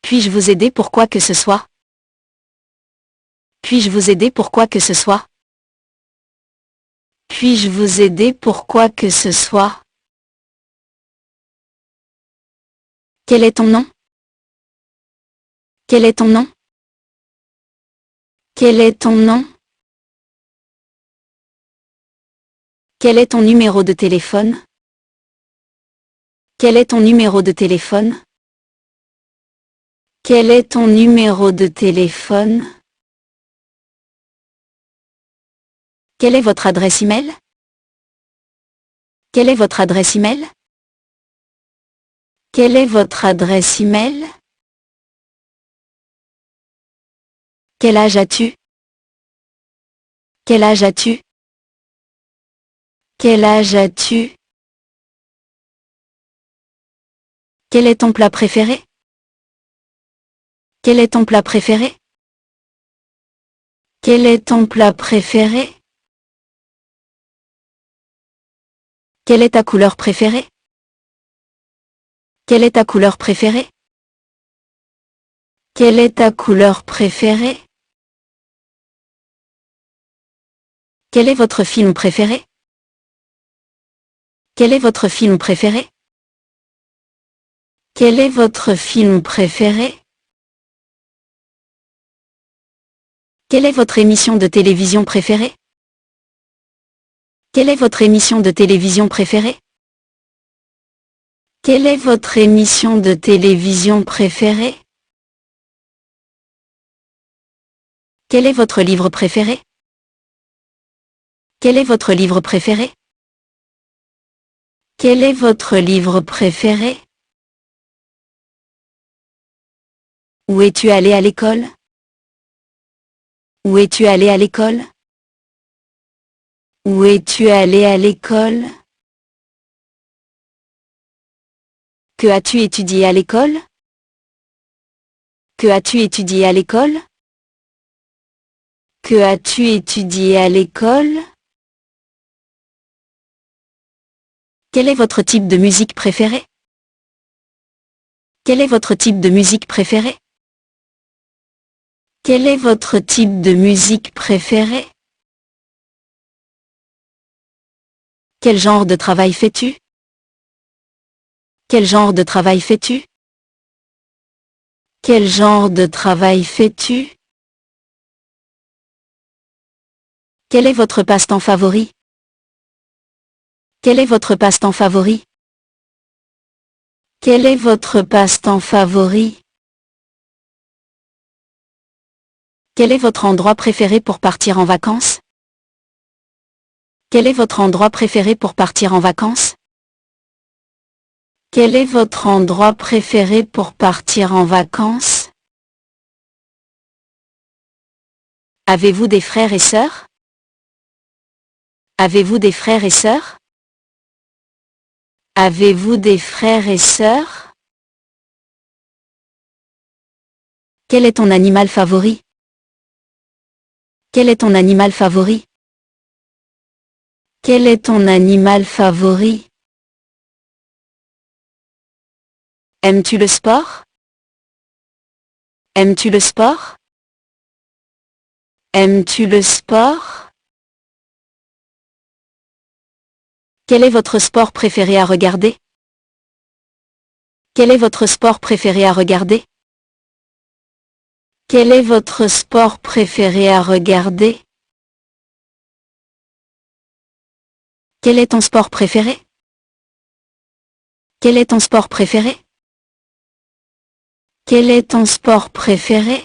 Puis-je vous aider pour quoi que ce soit? Puis-je vous aider pour quoi que ce soit? Puis-je vous aider pour quoi que ce soit? Quel est ton nom? Quel est ton nom? Quel est ton nom? Quel est ton numéro de téléphone? Quel est ton numéro de téléphone? Quel est ton numéro de téléphone? Quelle est votre adresse email? Quelle est votre adresse email? Quelle est votre adresse email? Quel âge as-tu? Quel âge as-tu? Quel âge as-tu? Quel est ton plat préféré? Quel est ton plat préféré? Quel est ton plat préféré? Quelle est ta couleur préférée? Quelle est ta couleur préférée? Quelle est ta couleur préférée? Quel est votre film préféré? Quel est votre film préféré? Quel est votre film préféré? Quelle est votre émission de télévision préférée? Quelle est votre émission de télévision préférée? Quelle est votre émission de télévision préférée? Quel est votre livre préféré? Quel est votre livre préféré? Quel est votre livre préféré? Où es-tu allé à l'école? Où es-tu allé à l'école? Où es-tu allé à l'école? Que as-tu étudié à l'école? Que as-tu étudié à l'école? Que as-tu étudié à l'école? Quel est votre type de musique préféré? Quel est votre type de musique préféré? Quel est votre type de musique préféré? Quel genre de travail fais-tu? Quel genre de travail fais-tu? Quel genre de travail fais-tu? Quel est votre passe-temps favori? Quel est votre passe-temps favori? Quel est votre passe-temps favori? Quel est votre endroit préféré pour partir en vacances? Quel est votre endroit préféré pour partir en vacances? Quel est votre endroit préféré pour partir en vacances? Avez-vous des frères et sœurs? Avez-vous des frères et sœurs? Avez-vous des frères et sœurs? Quel est ton animal favori? Quel est ton animal favori? Quel est ton animal favori? Aimes-tu le sport? Aimes-tu le sport? Aimes-tu le sport? Quel est votre sport préféré à regarder? Quel est votre sport préféré à regarder? Quel est votre sport préféré à regarder? Quel est ton sport préféré? Quel est ton sport préféré? Quel est ton sport préféré?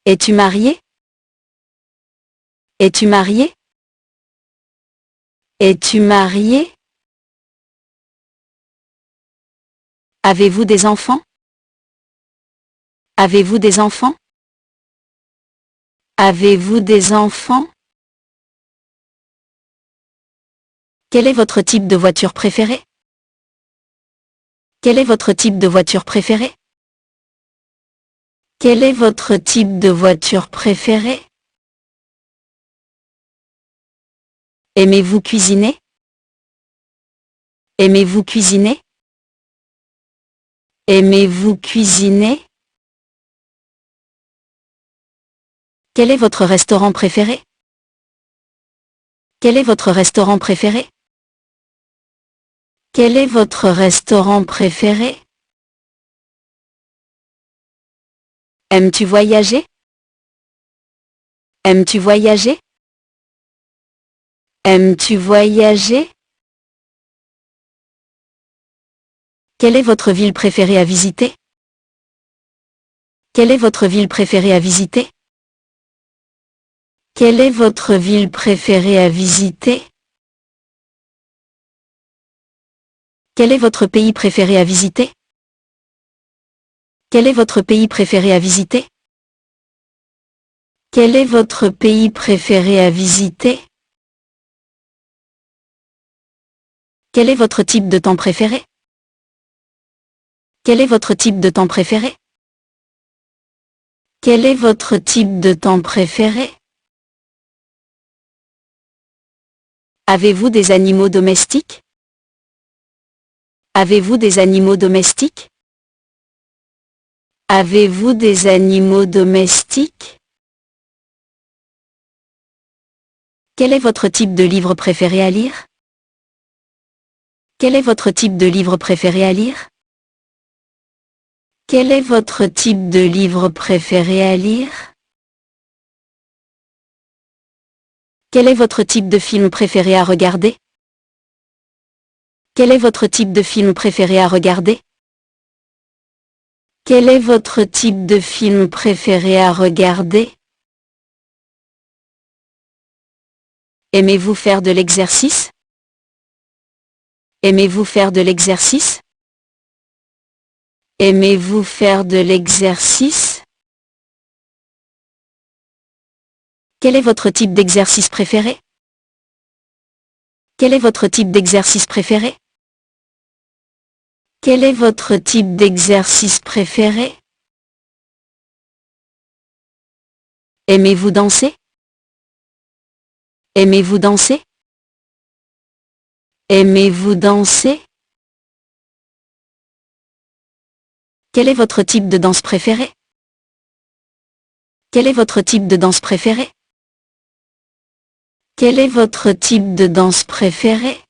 Es-tu marié? Es-tu marié? Es-tu marié? Avez-vous des enfants? Avez-vous des enfants? Avez-vous des enfants? Quel est votre type de voiture préférée? Quel est votre type de voiture préférée? Quel est votre type de voiture préférée? Aimez-vous cuisiner? Aimez-vous cuisiner? Aimez-vous cuisiner? Quel est votre restaurant préféré? Quel est votre restaurant préféré? Quel est votre restaurant préféré? Aimes-tu voyager? Aimes-tu voyager? Aimes-tu voyager? Quelle est votre ville préférée à visiter? Quelle est votre ville préférée à visiter? Quelle est votre ville préférée à visiter? Quel est votre pays préféré à visiter? Quel est votre pays préféré à visiter? Quel est votre pays préféré à visiter? Quel est votre type de temps préféré? Quel est votre type de temps préféré? Quel est votre type de temps préféré? Avez-vous des animaux domestiques? Avez-vous des animaux domestiques? Avez-vous des animaux domestiques? Quel est votre type de livre préféré à lire? Quel est votre type de livre préféré à lire? Quel est votre type de livre préféré à lire? Quel est votre type de film préféré à regarder? Quel est votre type de film préféré à regarder? Quel est votre type de film préféré à regarder? Aimez-vous faire de l'exercice? Aimez-vous faire de l'exercice? Aimez-vous faire de l'exercice? Quel est votre type d'exercice préféré? Quel est votre type d'exercice préféré? Quel est votre type d'exercice préféré? Aimez-vous danser? Aimez-vous danser? Aimez-vous danser? Quel est votre type de danse préféré? Quel est votre type de danse préféré? Quel est votre type de danse préféré?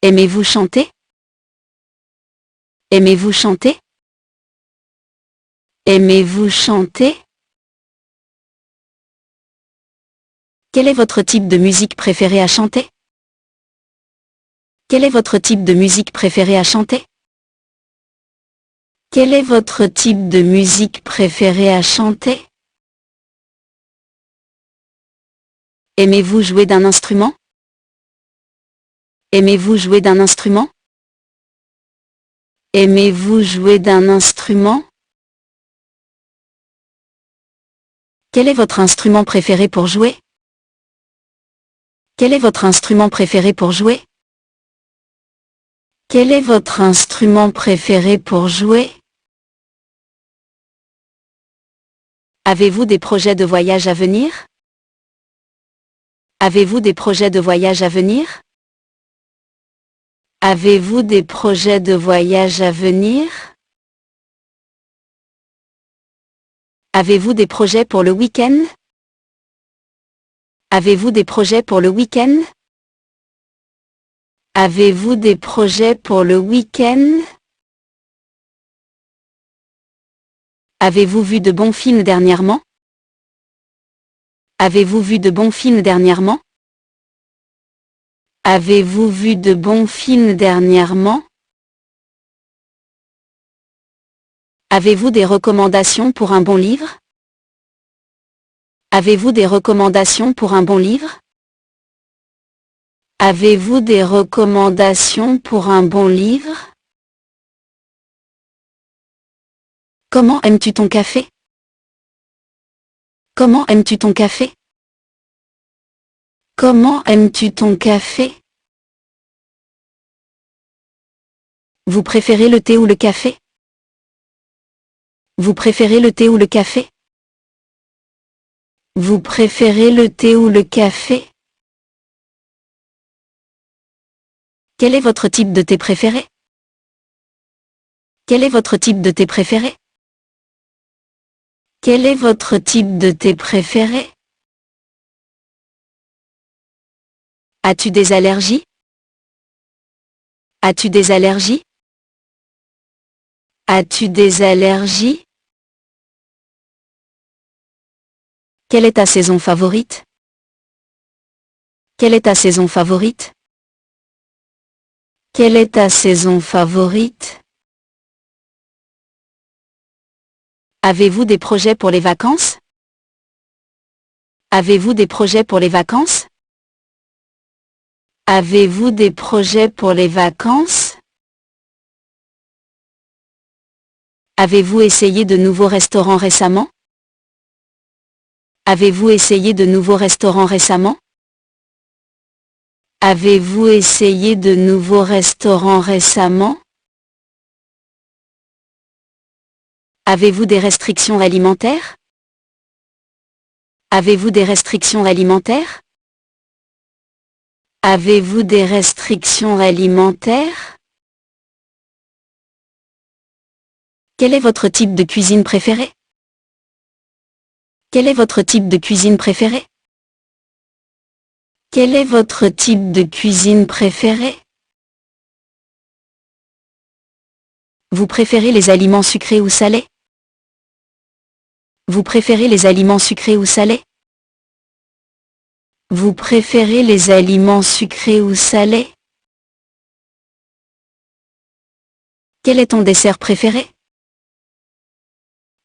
Aimez-vous chanter? Aimez-vous chanter? Aimez-vous chanter? Quel est votre type de musique préféré à chanter? Quel est votre type de musique préféré à chanter? Quel est votre type de musique préféré à chanter? Aimez-vous jouer d'un instrument? Aimez-vous jouer d'un instrument? Aimez-vous jouer d'un instrument? Quel est votre instrument préféré pour jouer? Quel est votre instrument préféré pour jouer? Quel est votre instrument préféré pour jouer? Avez-vous des projets de voyage à venir? Avez-vous des projets de voyage à venir? Avez-vous des projets de voyage à venir? Avez-vous des projets pour le week-end? Avez-vous des projets pour le week-end? Avez-vous des projets pour le week-end? Avez-vous vu de bons films dernièrement? Avez-vous vu de bons films dernièrement? Avez-vous vu de bons films dernièrement? Avez-vous des recommandations pour un bon livre? Avez-vous des recommandations pour un bon livre? Avez-vous des recommandations pour un bon livre? Comment aimes-tu ton café? Comment aimes-tu ton café? Comment aimes-tu ton café? Vous préférez le thé ou le café? Vous préférez le thé ou le café? Vous préférez le thé ou le café? Quel est votre type de thé préféré? Quel est votre type de thé préféré? Quel est votre type de thé préféré? As-tu des allergies? As-tu des allergies? As-tu des allergies? Quelle est ta saison favorite? Quelle est ta saison favorite? Quelle est ta saison favorite? Avez-vous des projets pour les vacances? Avez-vous des projets pour les vacances? Avez-vous des projets pour les vacances? Avez-vous essayé de nouveaux restaurants récemment? Avez-vous essayé de nouveaux restaurants récemment? Avez-vous essayé de nouveaux restaurants récemment? Avez-vous des restrictions alimentaires? Avez-vous des restrictions alimentaires? Avez-vous des restrictions alimentaires? Quel est votre type de cuisine préféré? Quel est votre type de cuisine préféré? Quel est votre type de cuisine préféré? Vous préférez les aliments sucrés ou salés? Vous préférez les aliments sucrés ou salés? Vous préférez les aliments sucrés ou salés? Quel est ton dessert préféré?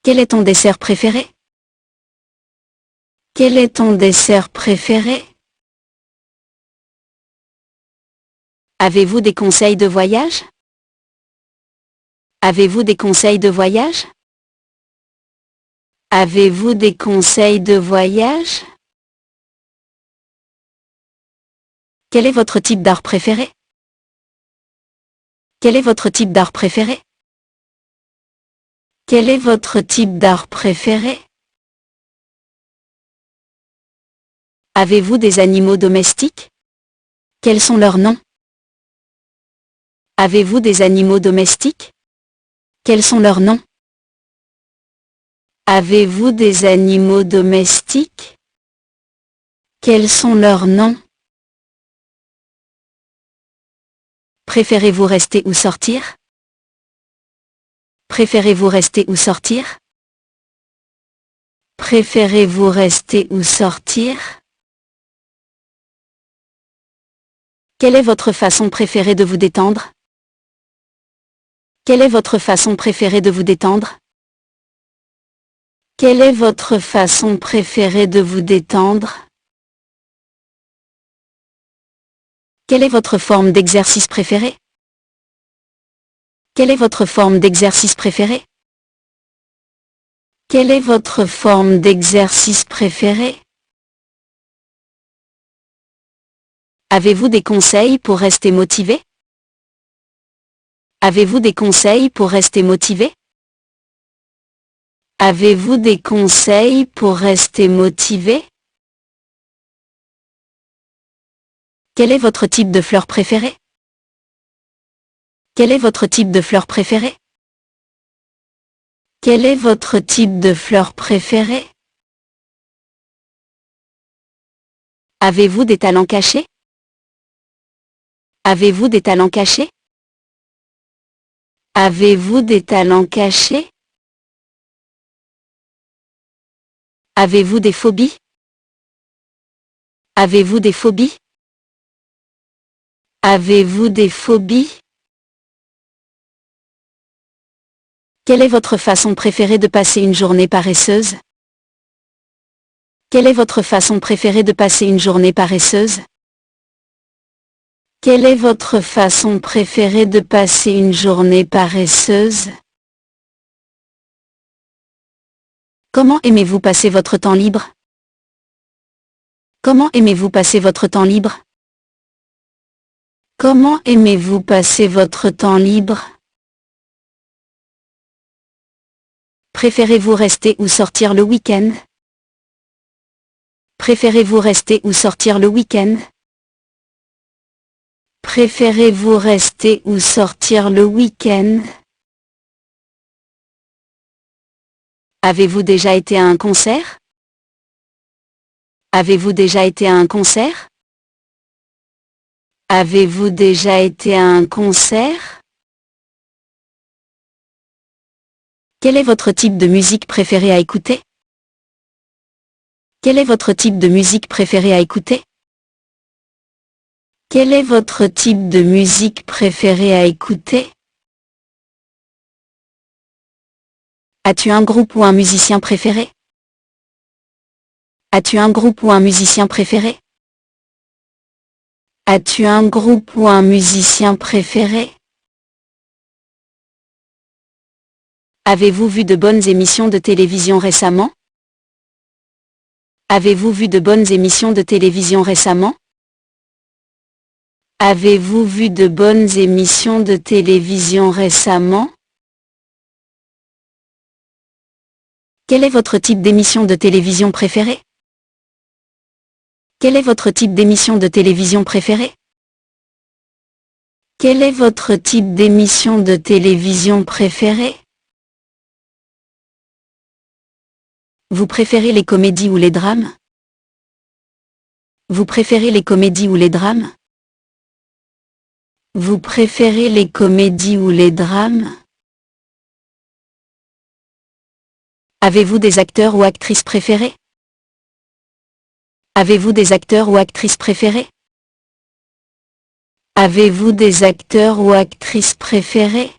Quel est ton dessert préféré? Quel est ton dessert préféré? Avez-vous des conseils de voyage? Avez-vous des conseils de voyage? Avez-vous des conseils de voyage? Quel est votre type d'art préféré? Quel est votre type d'art préféré? Quel est votre type d'art préféré? Avez-vous des animaux domestiques? Quels sont leurs noms? Avez-vous des animaux domestiques? Quels sont leurs noms? Avez-vous des animaux domestiques? Quels sont leurs noms? Préférez-vous rester ou sortir? Préférez-vous rester ou sortir? Préférez-vous rester ou sortir? Quelle est votre façon préférée de vous détendre? Quelle est votre façon préférée de vous détendre? Quelle est votre façon préférée de vous détendre? Quelle est votre forme d'exercice préférée? Quelle est votre forme d'exercice préférée? Quelle est votre forme d'exercice préférée? Avez-vous des conseils pour rester motivé? Avez-vous des conseils pour rester motivé? Avez-vous des conseils pour rester motivé? Quel est votre type de fleur préférée? Quel est votre type de fleur préférée? Quel est votre type de fleur préférée? Avez-vous des talents cachés? Avez-vous des talents cachés? Avez-vous des talents cachés? Avez-vous des phobies? Avez-vous des phobies? Avez-vous des phobies? Quelle est votre façon préférée de passer une journée paresseuse? Quelle est votre façon préférée de passer une journée paresseuse? Quelle est votre façon préférée de passer une journée paresseuse? Comment aimez-vous passer votre temps libre? Comment aimez-vous passer votre temps libre? Comment aimez-vous passer votre temps libre? Préférez-vous rester ou sortir le week-end? Préférez-vous rester ou sortir le week-end? Préférez-vous rester ou sortir le week-end? Avez-vous déjà été à un concert? Avez-vous déjà été à un concert? Avez-vous déjà été à un concert? Quel est votre type de musique préféré à écouter? Quel est votre type de musique préféré à écouter? Quel est votre type de musique préféré à écouter? As-tu un groupe ou un musicien préféré? As-tu un groupe ou un musicien préféré? As-tu un groupe ou un musicien préféré? Avez-vous vu de bonnes émissions de télévision récemment? Avez-vous vu de bonnes émissions de télévision récemment? Avez-vous vu de bonnes émissions de télévision récemment? Quel est votre type d'émission de télévision préférée? Quel est votre type d'émission de télévision préférée? Quel est votre type d'émission de télévision préférée? Vous préférez les comédies ou les drames? Vous préférez les comédies ou les drames? Vous préférez les comédies ou les drames? Avez-vous des acteurs ou actrices préférés? Avez-vous des acteurs ou actrices préférés? Avez-vous des acteurs ou actrices préférés?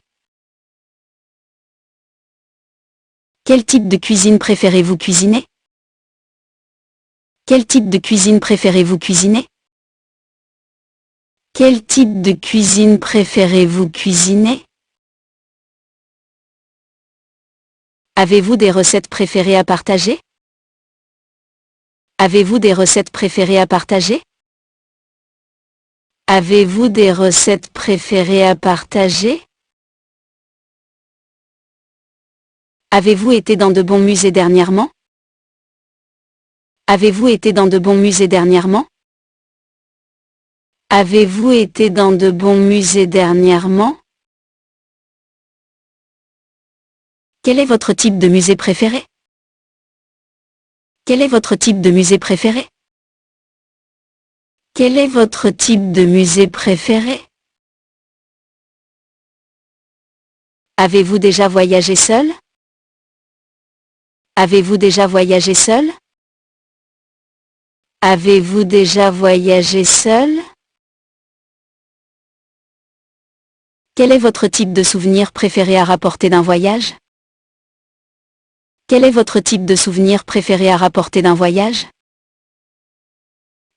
Quel type de cuisine préférez-vous cuisiner? Quel type de cuisine préférez-vous cuisiner? Quel type de cuisine préférez-vous cuisiner? Avez-vous des recettes préférées à partager? Avez-vous des recettes préférées à partager? Avez-vous des recettes préférées à partager? Avez-vous été dans de bons musées dernièrement? Avez-vous été dans de bons musées dernièrement? Avez-vous été dans de bons musées dernièrement? Quel est votre type de musée préféré? Quel est votre type de musée préféré? Quel est votre type de musée préféré? Avez-vous déjà voyagé seul? Avez-vous déjà voyagé seul? Avez-vous déjà voyagé seul? Quel est votre type de souvenir préféré à rapporter d'un voyage? Quel est votre type de souvenir préféré à rapporter d'un voyage?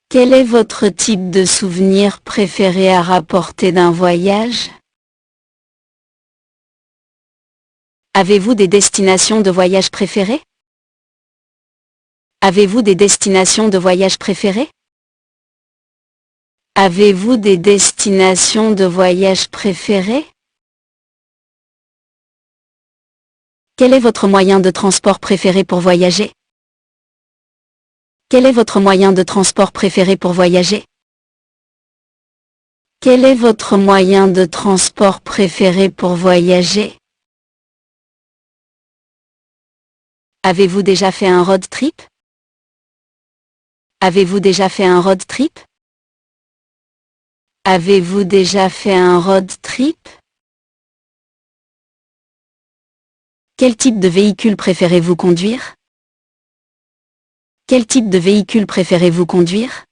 Quel est votre type de souvenir préféré à rapporter d'un voyage? Avez-vous des destinations de voyage préférées? Avez-vous des destinations de voyage préférées? Avez-vous des destinations de voyage préférées? Quel est votre moyen de transport préféré pour voyager? Quel est votre moyen de transport préféré pour voyager? Quel est votre moyen de transport préféré pour voyager? Avez-vous déjà fait un road trip? Avez-vous déjà fait un road trip? Avez-vous déjà fait un road trip? Quel type de véhicule préférez-vous conduire? Quel type de véhicule préférez-vous conduire?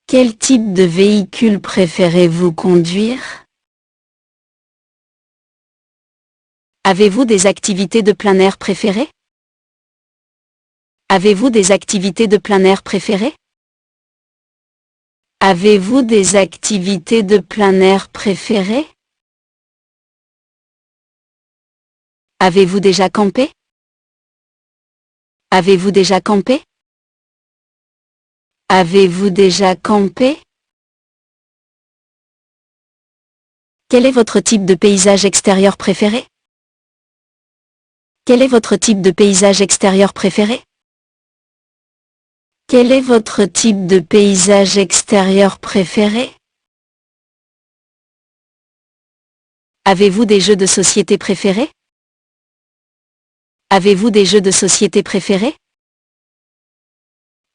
Quel type de véhicule préférez-vous conduire? Avez-vous des activités de plein air préférées? Avez-vous des activités de plein air préférées? Avez-vous des activités de plein air préférées? Avez-vous déjà campé? Avez-vous déjà campé? Avez-vous déjà campé? Quel est votre type de paysage extérieur préféré? Quel est votre type de paysage extérieur préféré? Quel est votre type de paysage extérieur préféré? Avez-vous des jeux de société préférés? Avez-vous des jeux de société préférés?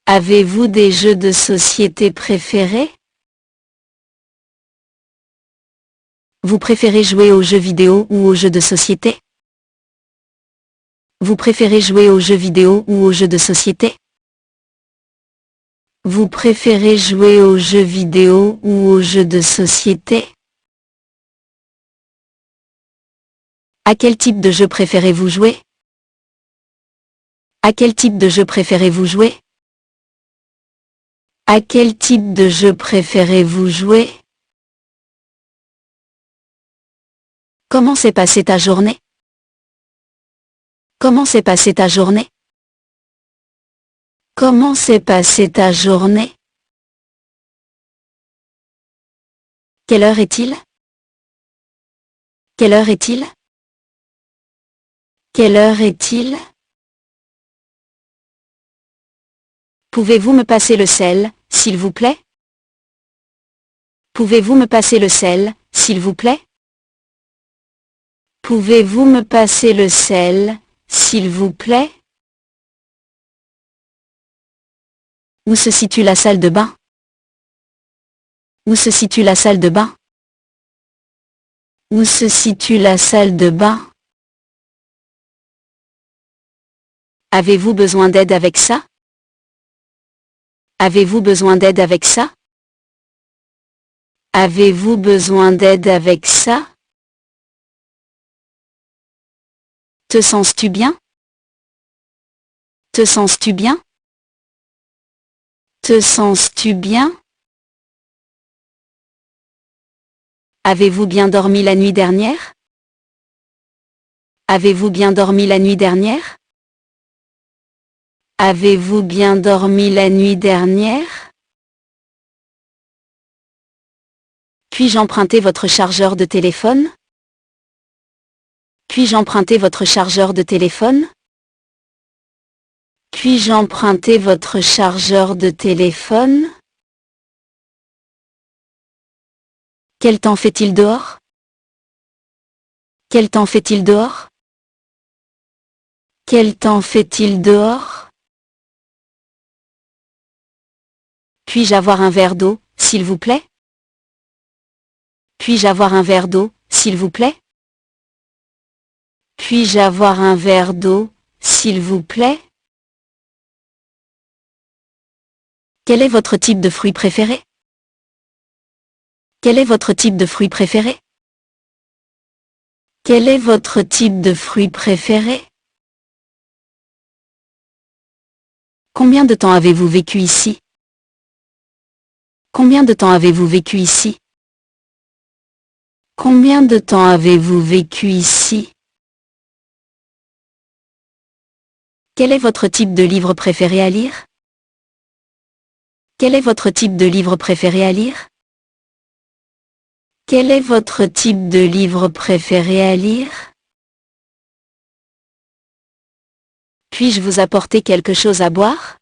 Avez-vous des jeux de société préférés? Vous préférez jouer aux jeux vidéo ou aux jeux de société? Vous préférez jouer aux jeux vidéo ou aux jeux de société? Vous préférez jouer aux jeux vidéo ou aux jeux de société? À quel type de jeu préférez-vous jouer? À quel type de jeu préférez-vous jouer? À quel type de jeu préférez-vous jouer? Comment s'est passée ta journée? Comment s'est passée ta journée? Comment s'est passée ta journée? Quelle heure est-il? Quelle heure est-il? Quelle heure est-il? Pouvez-vous me passer le sel, s'il vous plaît? Pouvez-vous me passer le sel, s'il vous plaît? Pouvez-vous me passer le sel, s'il vous plaît? Où se situe la salle de bain? Où se situe la salle de bain? Où se situe la salle de bain? Avez-vous besoin d'aide avec ça? Avez-vous besoin d'aide avec ça? Avez-vous besoin d'aide avec ça? Te sens-tu bien? Te sens-tu bien? Te sens-tu bien? Avez-vous bien dormi la nuit dernière? Avez-vous bien dormi la nuit dernière? Avez-vous bien dormi la nuit dernière? Puis-je emprunter votre chargeur de téléphone? Puis-je emprunter votre chargeur de téléphone? Puis-je emprunter votre chargeur de téléphone? Quel temps fait-il dehors? Quel temps fait-il dehors? Quel temps fait-il dehors? Puis-je avoir un verre d'eau, s'il vous plaît? Puis-je avoir un verre d'eau, s'il vous plaît? Puis-je avoir un verre d'eau, s'il vous plaît? Quel est votre type de fruit préféré? Quel est votre type de fruit préféré? Quel est votre type de fruit préféré? Combien de temps avez-vous vécu ici? Combien de temps avez-vous vécu ici? Combien de temps avez-vous vécu ici? Quel est votre type de livre préféré à lire? Quel est votre type de livre préféré à lire? Quel est votre type de livre préféré à lire? Puis-je vous apporter quelque chose à boire?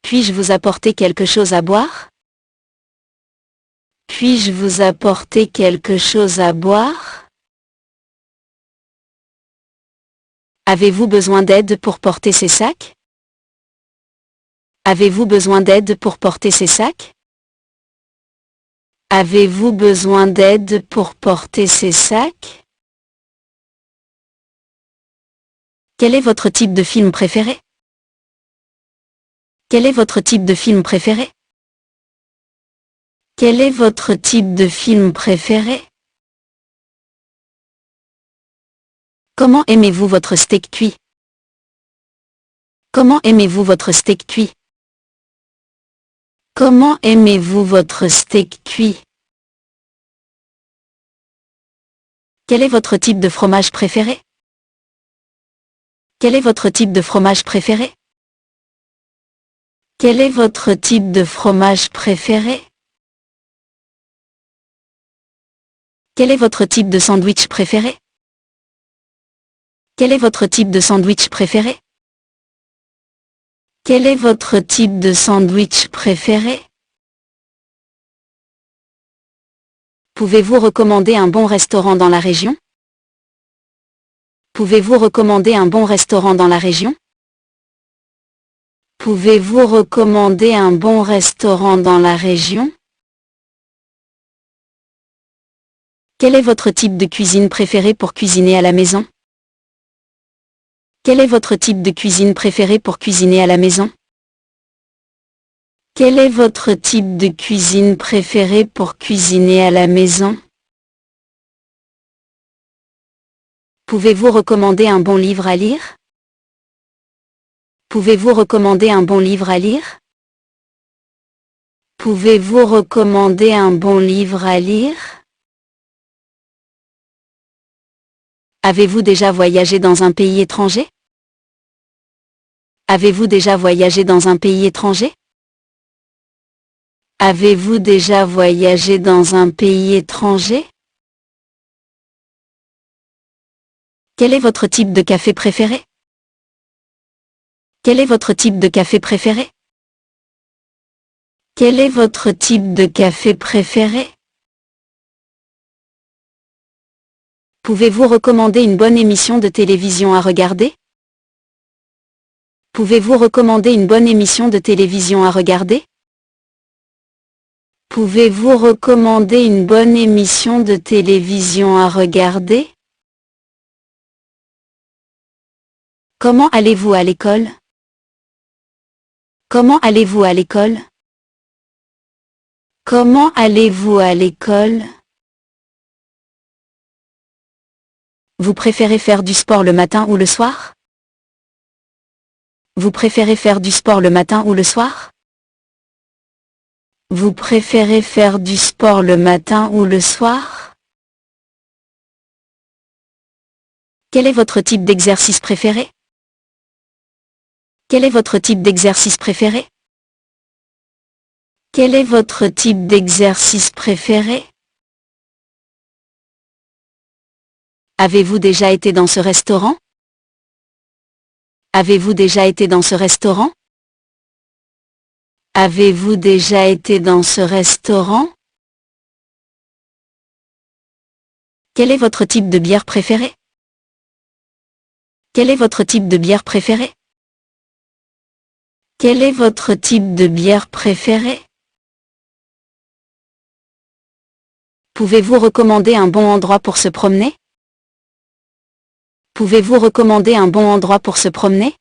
Puis-je vous apporter quelque chose à boire? Puis-je vous apporter quelque chose à boire? Avez-vous besoin d'aide pour porter ces sacs? Avez-vous besoin d'aide pour porter ces sacs? Avez-vous besoin d'aide pour porter ces sacs? Quel est votre type de film préféré? Quel est votre type de film préféré? Quel est votre type de film préféré? Comment aimez-vous votre steak cuit? Comment aimez-vous votre steak cuit? Comment aimez-vous votre steak cuit? Quel est votre type de fromage préféré? Quel est votre type de fromage préféré? Quel est votre type de fromage préféré? Quel est votre type de sandwich préféré? Quel est votre type de sandwich préféré? Quel est votre type de sandwich préféré? Pouvez-vous recommander un bon restaurant dans la région? Pouvez-vous recommander un bon restaurant dans la région? Pouvez-vous recommander un bon restaurant dans la région? Quel est votre type de cuisine préféré pour cuisiner à la maison? Quel est votre type de cuisine préféré pour cuisiner à la maison? Quel est votre type de cuisine préféré pour cuisiner à la maison? Pouvez-vous recommander un bon livre à lire? Pouvez-vous recommander un bon livre à lire? Pouvez-vous recommander un bon livre à lire? Avez-vous déjà voyagé dans un pays étranger? Avez-vous déjà voyagé dans un pays étranger? Avez-vous déjà voyagé dans un pays étranger? Quel est votre type de café préféré? Quel est votre type de café préféré? Quel est votre type de café préféré? Pouvez-vous recommander une bonne émission de télévision à regarder? Pouvez-vous recommander une bonne émission de télévision à regarder? Pouvez-vous recommander une bonne émission de télévision à regarder? Comment allez-vous à l'école? Comment allez-vous à l'école? Comment allez-vous à l'école? Vous préférez faire du sport le matin ou le soir? Vous préférez faire du sport le matin ou le soir? Vous préférez faire du sport le matin ou le soir? Quel est votre type d'exercice préféré? Quel est votre type d'exercice préféré? Quel est votre type d'exercice préféré? Avez-vous déjà été dans ce restaurant? Avez-vous déjà été dans ce restaurant? Avez-vous déjà été dans ce restaurant? Quel est votre type de bière préféré? Quel est votre type de bière préféré? Quel est votre type de bière préféré? Pouvez-vous recommander un bon endroit pour se promener? Pouvez-vous recommander un bon endroit pour se promener?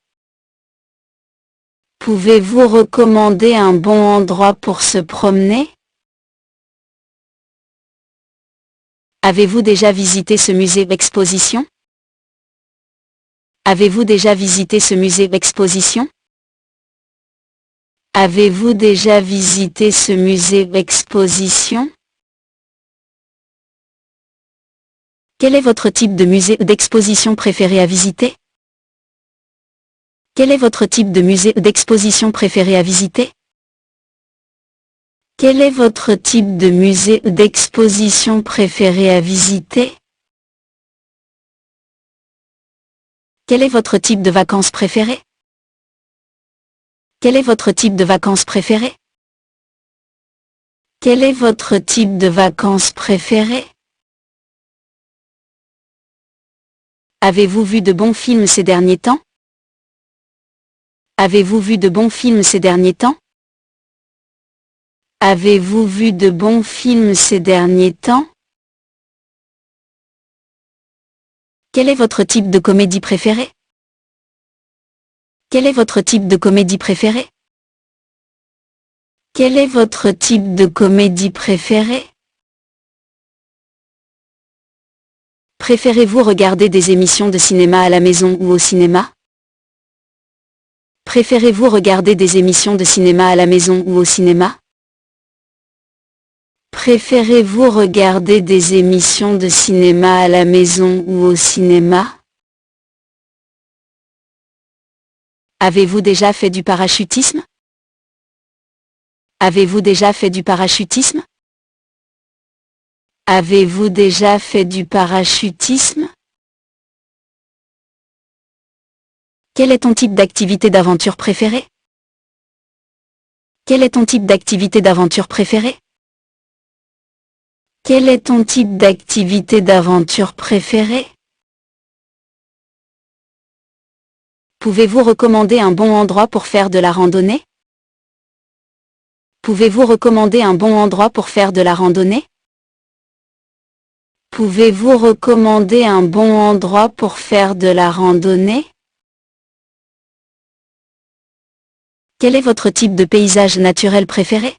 Pouvez-vous recommander un bon endroit pour se promener? Avez-vous déjà visité ce musée-exposition? Avez-vous déjà visité ce musée-exposition? Avez-vous déjà visité ce musée-exposition? Quel est votre type de musée ou d'exposition préféré à visiter? Quel est votre type de musée ou d'exposition préféré à visiter? Quel est votre type de musée ou d'exposition préféré à visiter? Quel est votre type de vacances préféré? Quel est votre type de vacances préféré? Quel est votre type de vacances préféré? Avez-vous vu de bons films ces derniers temps? Avez-vous vu de bons films ces derniers temps? Avez-vous vu de bons films ces derniers temps? Quel est votre type de comédie préféré? Quel est votre type de comédie préféré? Quel est votre type de comédie préféré? Préférez-vous regarder des émissions de cinéma à la maison ou au cinéma? Préférez-vous regarder des émissions de cinéma à la maison ou au cinéma? Préférez-vous regarder des émissions de cinéma à la maison ou au cinéma? Avez-vous déjà fait du parachutisme? Avez-vous déjà fait du parachutisme? Avez-vous déjà fait du parachutisme? Quel est ton type d'activité d'aventure préféré? Quel est ton type d'activité d'aventure préféré? Quel est ton type d'activité d'aventure préféré? Pouvez-vous recommander un bon endroit pour faire de la randonnée? Pouvez-vous recommander un bon endroit pour faire de la randonnée? Pouvez-vous recommander un bon endroit pour faire de la randonnée? Quel est votre type de paysage naturel préféré?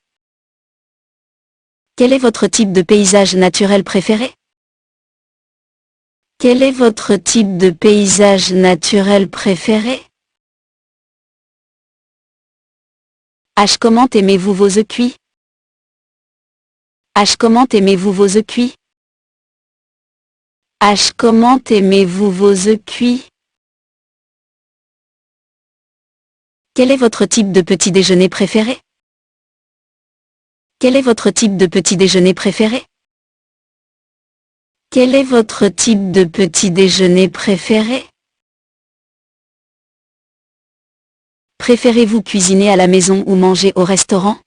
Quel est votre type de paysage naturel préféré? Quel est votre type de paysage naturel préféré? Comment aimez-vous vos œufs cuits? Comment aimez-vous vos œufs cuits? Comment aimez-vous vos œufs cuits? Quel est votre type de petit déjeuner préféré? Quel est votre type de petit déjeuner préféré? Quel est votre type de petit déjeuner préféré? Préférez-vous cuisiner à la maison ou manger au restaurant?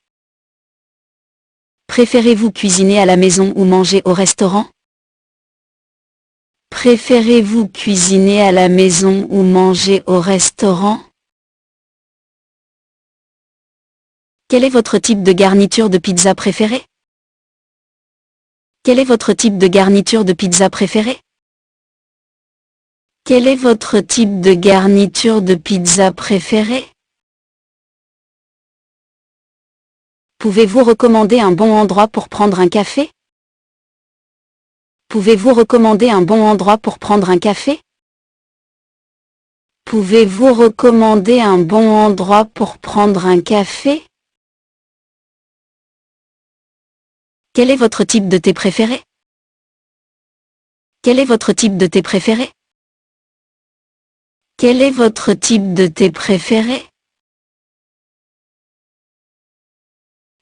Préférez-vous cuisiner à la maison ou manger au restaurant? Préférez-vous cuisiner à la maison ou manger au restaurant? Quel est votre type de garniture de pizza préféré? Quel est votre type de garniture de pizza préféré? Quel est votre type de garniture de pizza préféré? Pouvez-vous recommander un bon endroit pour prendre un café? Pouvez-vous recommander un bon endroit pour prendre un café? Pouvez-vous recommander un bon endroit pour prendre un café? Quel est votre type de thé préféré? Quel est votre type de thé préféré? Quel est votre type de thé préféré?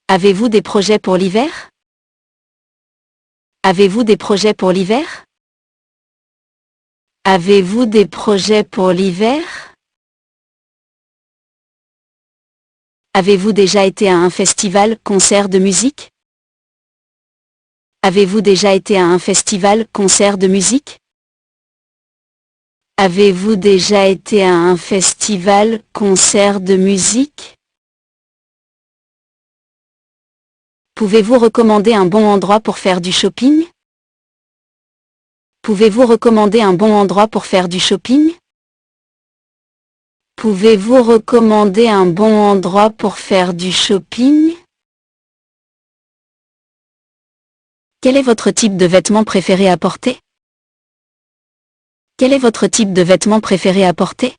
Avez-vous des projets pour l'hiver? Avez-vous des projets pour l'hiver? Avez-vous des projets pour l'hiver? Avez-vous déjà été à un festival, concert de musique? Avez-vous déjà été à un festival, concert de musique? Avez-vous déjà été à un festival, concert de musique? Pouvez-vous recommander un bon endroit pour faire du shopping? Pouvez-vous recommander un bon endroit pour faire du shopping? Pouvez-vous recommander un bon endroit pour faire du shopping? Quel est votre type de vêtements préféré à porter? Quel est votre type de vêtements préféré à porter?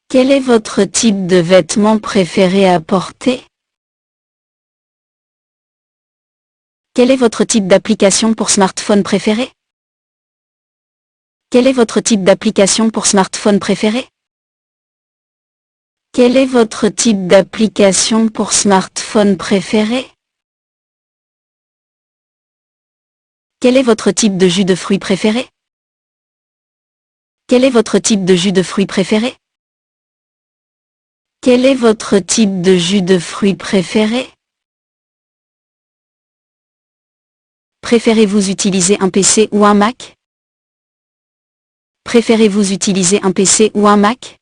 Quel est votre type de vêtements préféré à porter? Quel est votre type d'application pour smartphone préféré? Quel est votre type d'application pour smartphone préféré? Quel est votre type d'application pour smartphone préféré? Quel est votre type de jus de fruits préféré? Quel est votre type de jus de fruits préféré? Quel est votre type de jus de fruits préféré? Préférez-vous utiliser un PC ou un Mac? Préférez-vous utiliser un PC ou un Mac?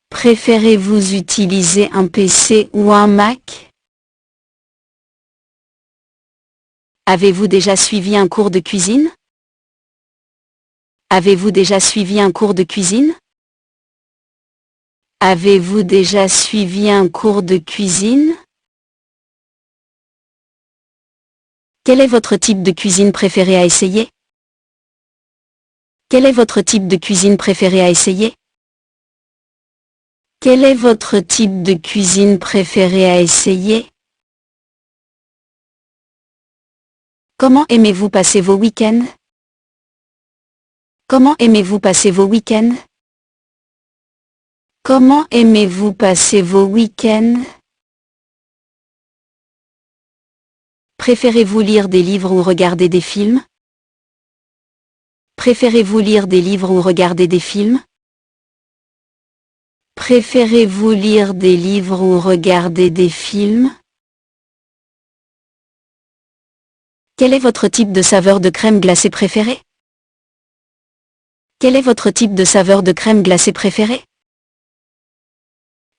Préférez-vous utiliser un PC ou un Mac? Avez-vous déjà suivi un cours de cuisine? Avez-vous déjà suivi un cours de cuisine? Avez-vous déjà suivi un cours de cuisine? Quel est votre type de cuisine préféré à essayer? Quel est votre type de cuisine préféré à essayer? Quel est votre type de cuisine préféré à essayer? Comment aimez-vous passer vos week-ends? Comment aimez-vous passer vos week-ends? Comment aimez-vous passer vos week-ends? Préférez-vous lire des livres ou regarder des films? Préférez-vous lire des livres ou regarder des films? Préférez-vous lire des livres ou regarder des films? Quel est votre type de saveur de crème glacée préféré? Quel est votre type de saveur de crème glacée préféré?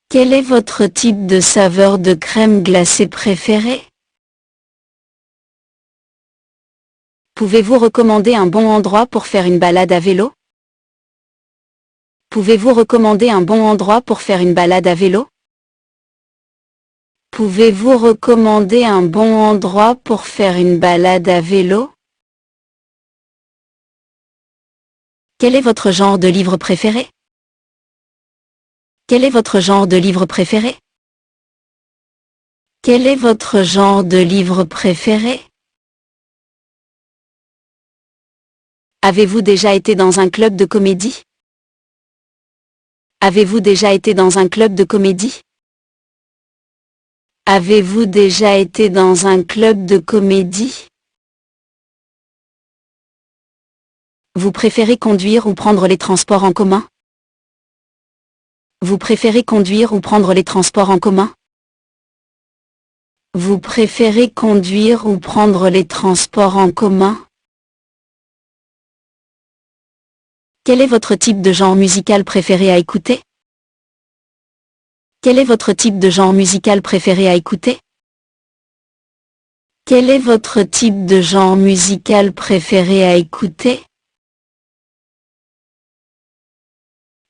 Quel est votre type de saveur de crème glacée préféré? Pouvez-vous recommander un bon endroit pour faire une balade à vélo? Pouvez-vous recommander un bon endroit pour faire une balade à vélo? Pouvez-vous recommander un bon endroit pour faire une balade à vélo? Quel est votre genre de livre préféré? Quel est votre genre de livre préféré? Quel est votre genre de livre préféré? Avez-vous déjà été dans un club de comédie? Avez-vous déjà été dans un club de comédie? Avez-vous déjà été dans un club de comédie? Vous préférez conduire ou prendre les transports en commun? Vous préférez conduire ou prendre les transports en commun? Vous préférez conduire ou prendre les transports en commun? Quel est votre type de genre musical préféré à écouter? Quel est votre type de genre musical préféré à écouter? Quel est votre type de genre musical préféré à écouter?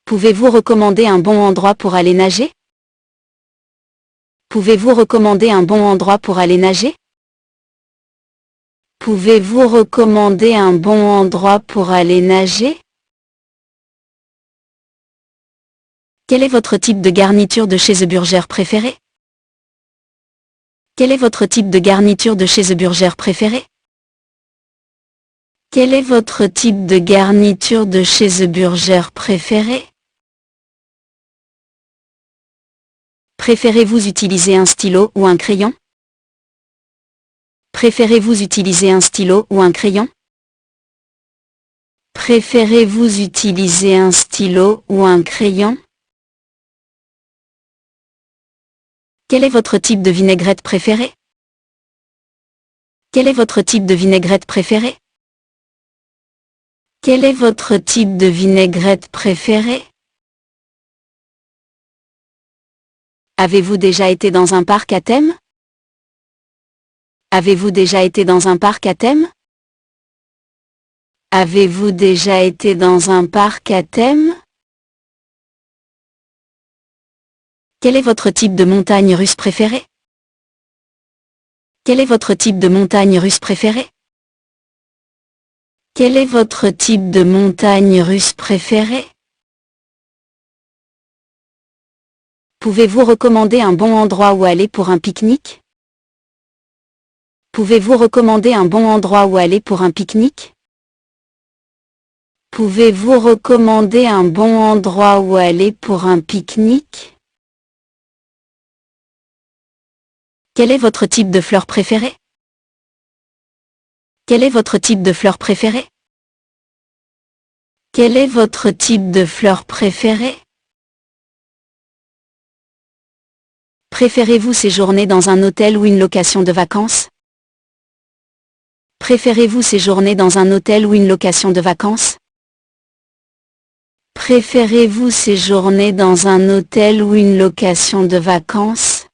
Pouvez-vous recommander un bon endroit pour aller nager? Pouvez-vous recommander un bon endroit pour aller nager? Pouvez-vous recommander un bon endroit pour aller nager? Quel est votre type de garniture de chez The Burger préféré? Quel est votre type de garniture de chez The Burger préféré? Quel est votre type de garniture de chez The Burger préféré? Préférez-vous utiliser un stylo ou un crayon? Préférez-vous utiliser un stylo ou un crayon? Préférez-vous utiliser un stylo ou un crayon? Quel est votre type de vinaigrette préféré? Quel est votre type de vinaigrette préféré? Quel est votre type de vinaigrette préféré? Avez-vous déjà été dans un parc à thème? Avez-vous déjà été dans un parc à thème? Avez-vous déjà été dans un parc à thème? Quel est votre type de montagne russe préféré? Quel est votre type de montagne russe préféré? Quel est votre type de montagne russe préféré? Pouvez-vous recommander un bon endroit où aller pour un pique-nique? Pouvez-vous recommander un bon endroit où aller pour un pique-nique? Pouvez-vous recommander un bon endroit où aller pour un pique-nique? Quel est votre type de fleur préférée? Quel est votre type de fleur préférée? Quel est votre type de fleur préférée? Préférez-vous séjourner dans un hôtel ou une location de vacances? Préférez-vous séjourner dans un hôtel ou une location de vacances? Préférez-vous séjourner dans un hôtel ou une location de vacances?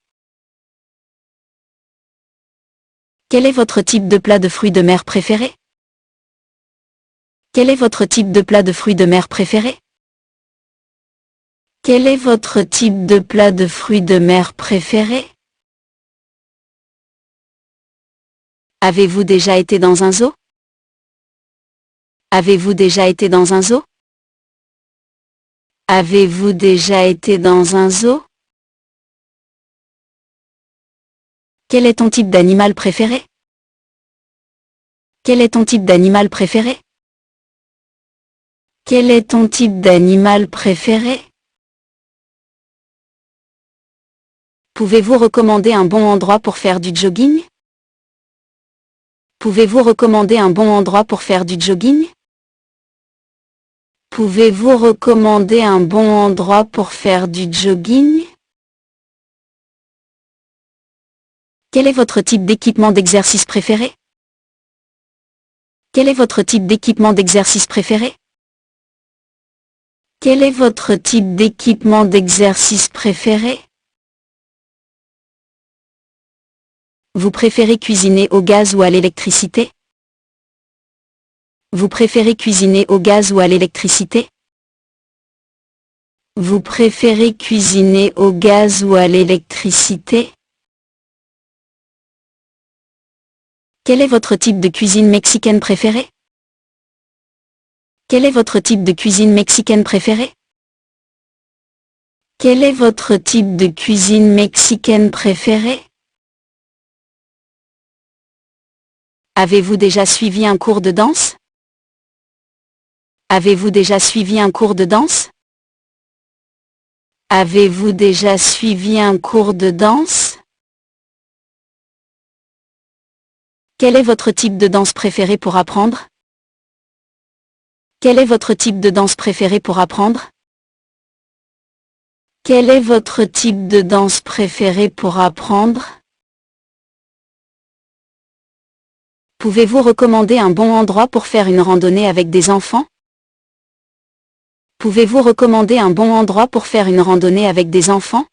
Quel est votre type de plat de fruits de mer préféré? Quel est votre type de plat de fruits de mer préféré? Quel est votre type de plat de fruits de mer préféré? Avez-vous déjà été dans un zoo? Avez-vous déjà été dans un zoo? Avez-vous déjà été dans un zoo? Quel est ton type d'animal préféré? Quel est ton type d'animal préféré? Quel est ton type d'animal préféré? Pouvez-vous recommander un bon endroit pour faire du jogging? Pouvez-vous recommander un bon endroit pour faire du jogging? Pouvez-vous recommander un bon endroit pour faire du jogging? Quel est votre type d'équipement d'exercice préféré? Quel est votre type d'équipement d'exercice préféré? Quel est votre type d'équipement d'exercice préféré? Vous préférez cuisiner au gaz ou à l'électricité? Vous préférez cuisiner au gaz ou à l'électricité? Vous préférez cuisiner au gaz ou à l'électricité? Quel est votre type de cuisine mexicaine préféré? Quel est votre type de cuisine mexicaine préféré? Quel est votre type de cuisine mexicaine préféré? Avez-vous déjà suivi un cours de danse? Avez-vous déjà suivi un cours de danse? Avez-vous déjà suivi un cours de danse? Quel est votre type de danse préféré pour apprendre? Quel est votre type de danse préféré pour apprendre? Quel est votre type de danse préféré pour apprendre? Pouvez-vous recommander un bon endroit pour faire une randonnée avec des enfants? Pouvez-vous recommander un bon endroit pour faire une randonnée avec des enfants?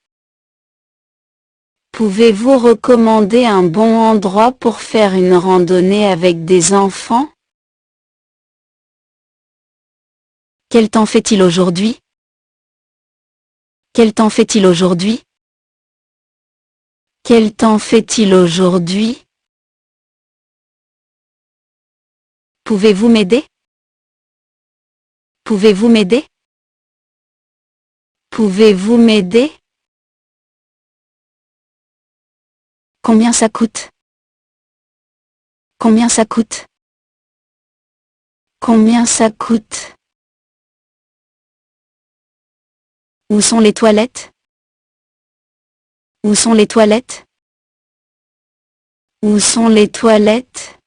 Pouvez-vous recommander un bon endroit pour faire une randonnée avec des enfants? Quel temps fait-il aujourd'hui? Quel temps fait-il aujourd'hui? Quel temps fait-il aujourd'hui? Pouvez-vous m'aider? Pouvez-vous m'aider? Pouvez-vous m'aider? Combien ça coûte? Combien ça coûte? Combien ça coûte? Où sont les toilettes? Où sont les toilettes? Où sont les toilettes?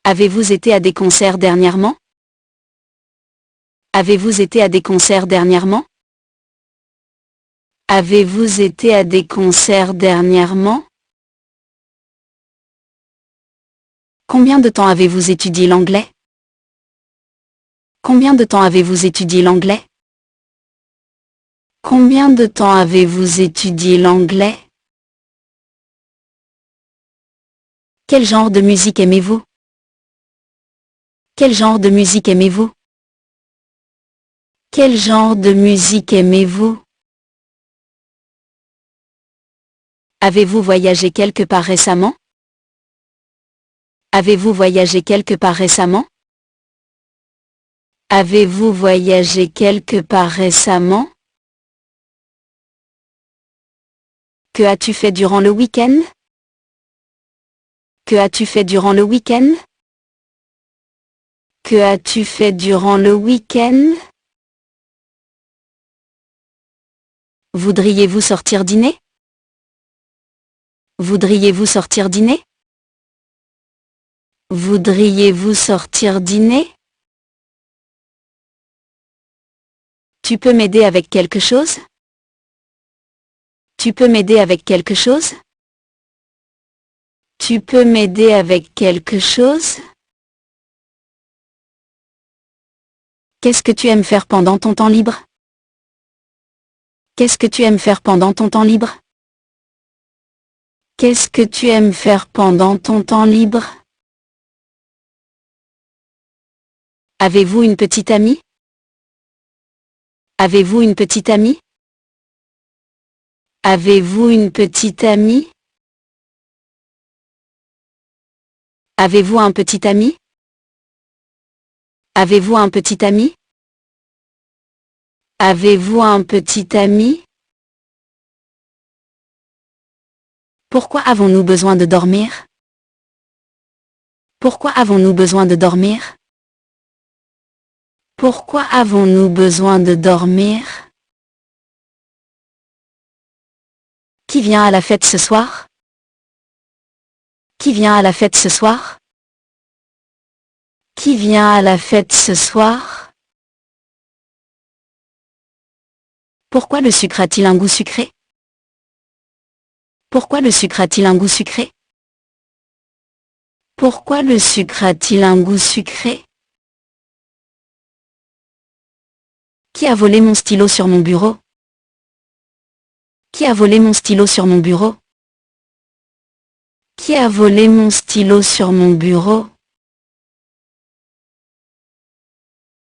Avez-vous été à des concerts dernièrement? Avez-vous été à des concerts dernièrement? Avez-vous été à des concerts dernièrement? Combien de temps avez-vous étudié l'anglais? Combien de temps avez-vous étudié l'anglais? Combien de temps avez-vous étudié l'anglais? Quel genre de musique aimez-vous? Quel genre de musique aimez-vous? Quel genre de musique aimez-vous? Avez-vous voyagé quelque part récemment? Avez-vous voyagé quelque part récemment? Avez-vous voyagé quelque part récemment? Que as-tu fait durant le week-end? Que as-tu fait durant le week-end? Que as-tu fait durant le week-end? Voudriez-vous sortir dîner? Voudriez-vous sortir dîner? Voudriez-vous sortir dîner? Tu peux m'aider avec quelque chose? Tu peux m'aider avec quelque chose? Tu peux m'aider avec quelque chose? Qu'est-ce que tu aimes faire pendant ton temps libre? Qu'est-ce que tu aimes faire pendant ton temps libre? Qu'est-ce que tu aimes faire pendant ton temps libre? Avez-vous une petite amie? Avez-vous une petite amie? Avez-vous une petite amie? Avez-vous un petit ami? Avez-vous un petit ami? Avez-vous un petit ami? Pourquoi avons-nous besoin de dormir? Pourquoi avons-nous besoin de dormir? Pourquoi avons-nous besoin de dormir? Qui vient à la fête ce soir? Qui vient à la fête ce soir? Qui vient à la fête ce soir? Pourquoi le sucre a-t-il un goût sucré? Pourquoi le sucre a-t-il un goût sucré? Pourquoi le sucre a-t-il un goût sucré? Qui a volé mon stylo sur mon bureau? Qui a volé mon stylo sur mon bureau? Qui a volé mon stylo sur mon bureau?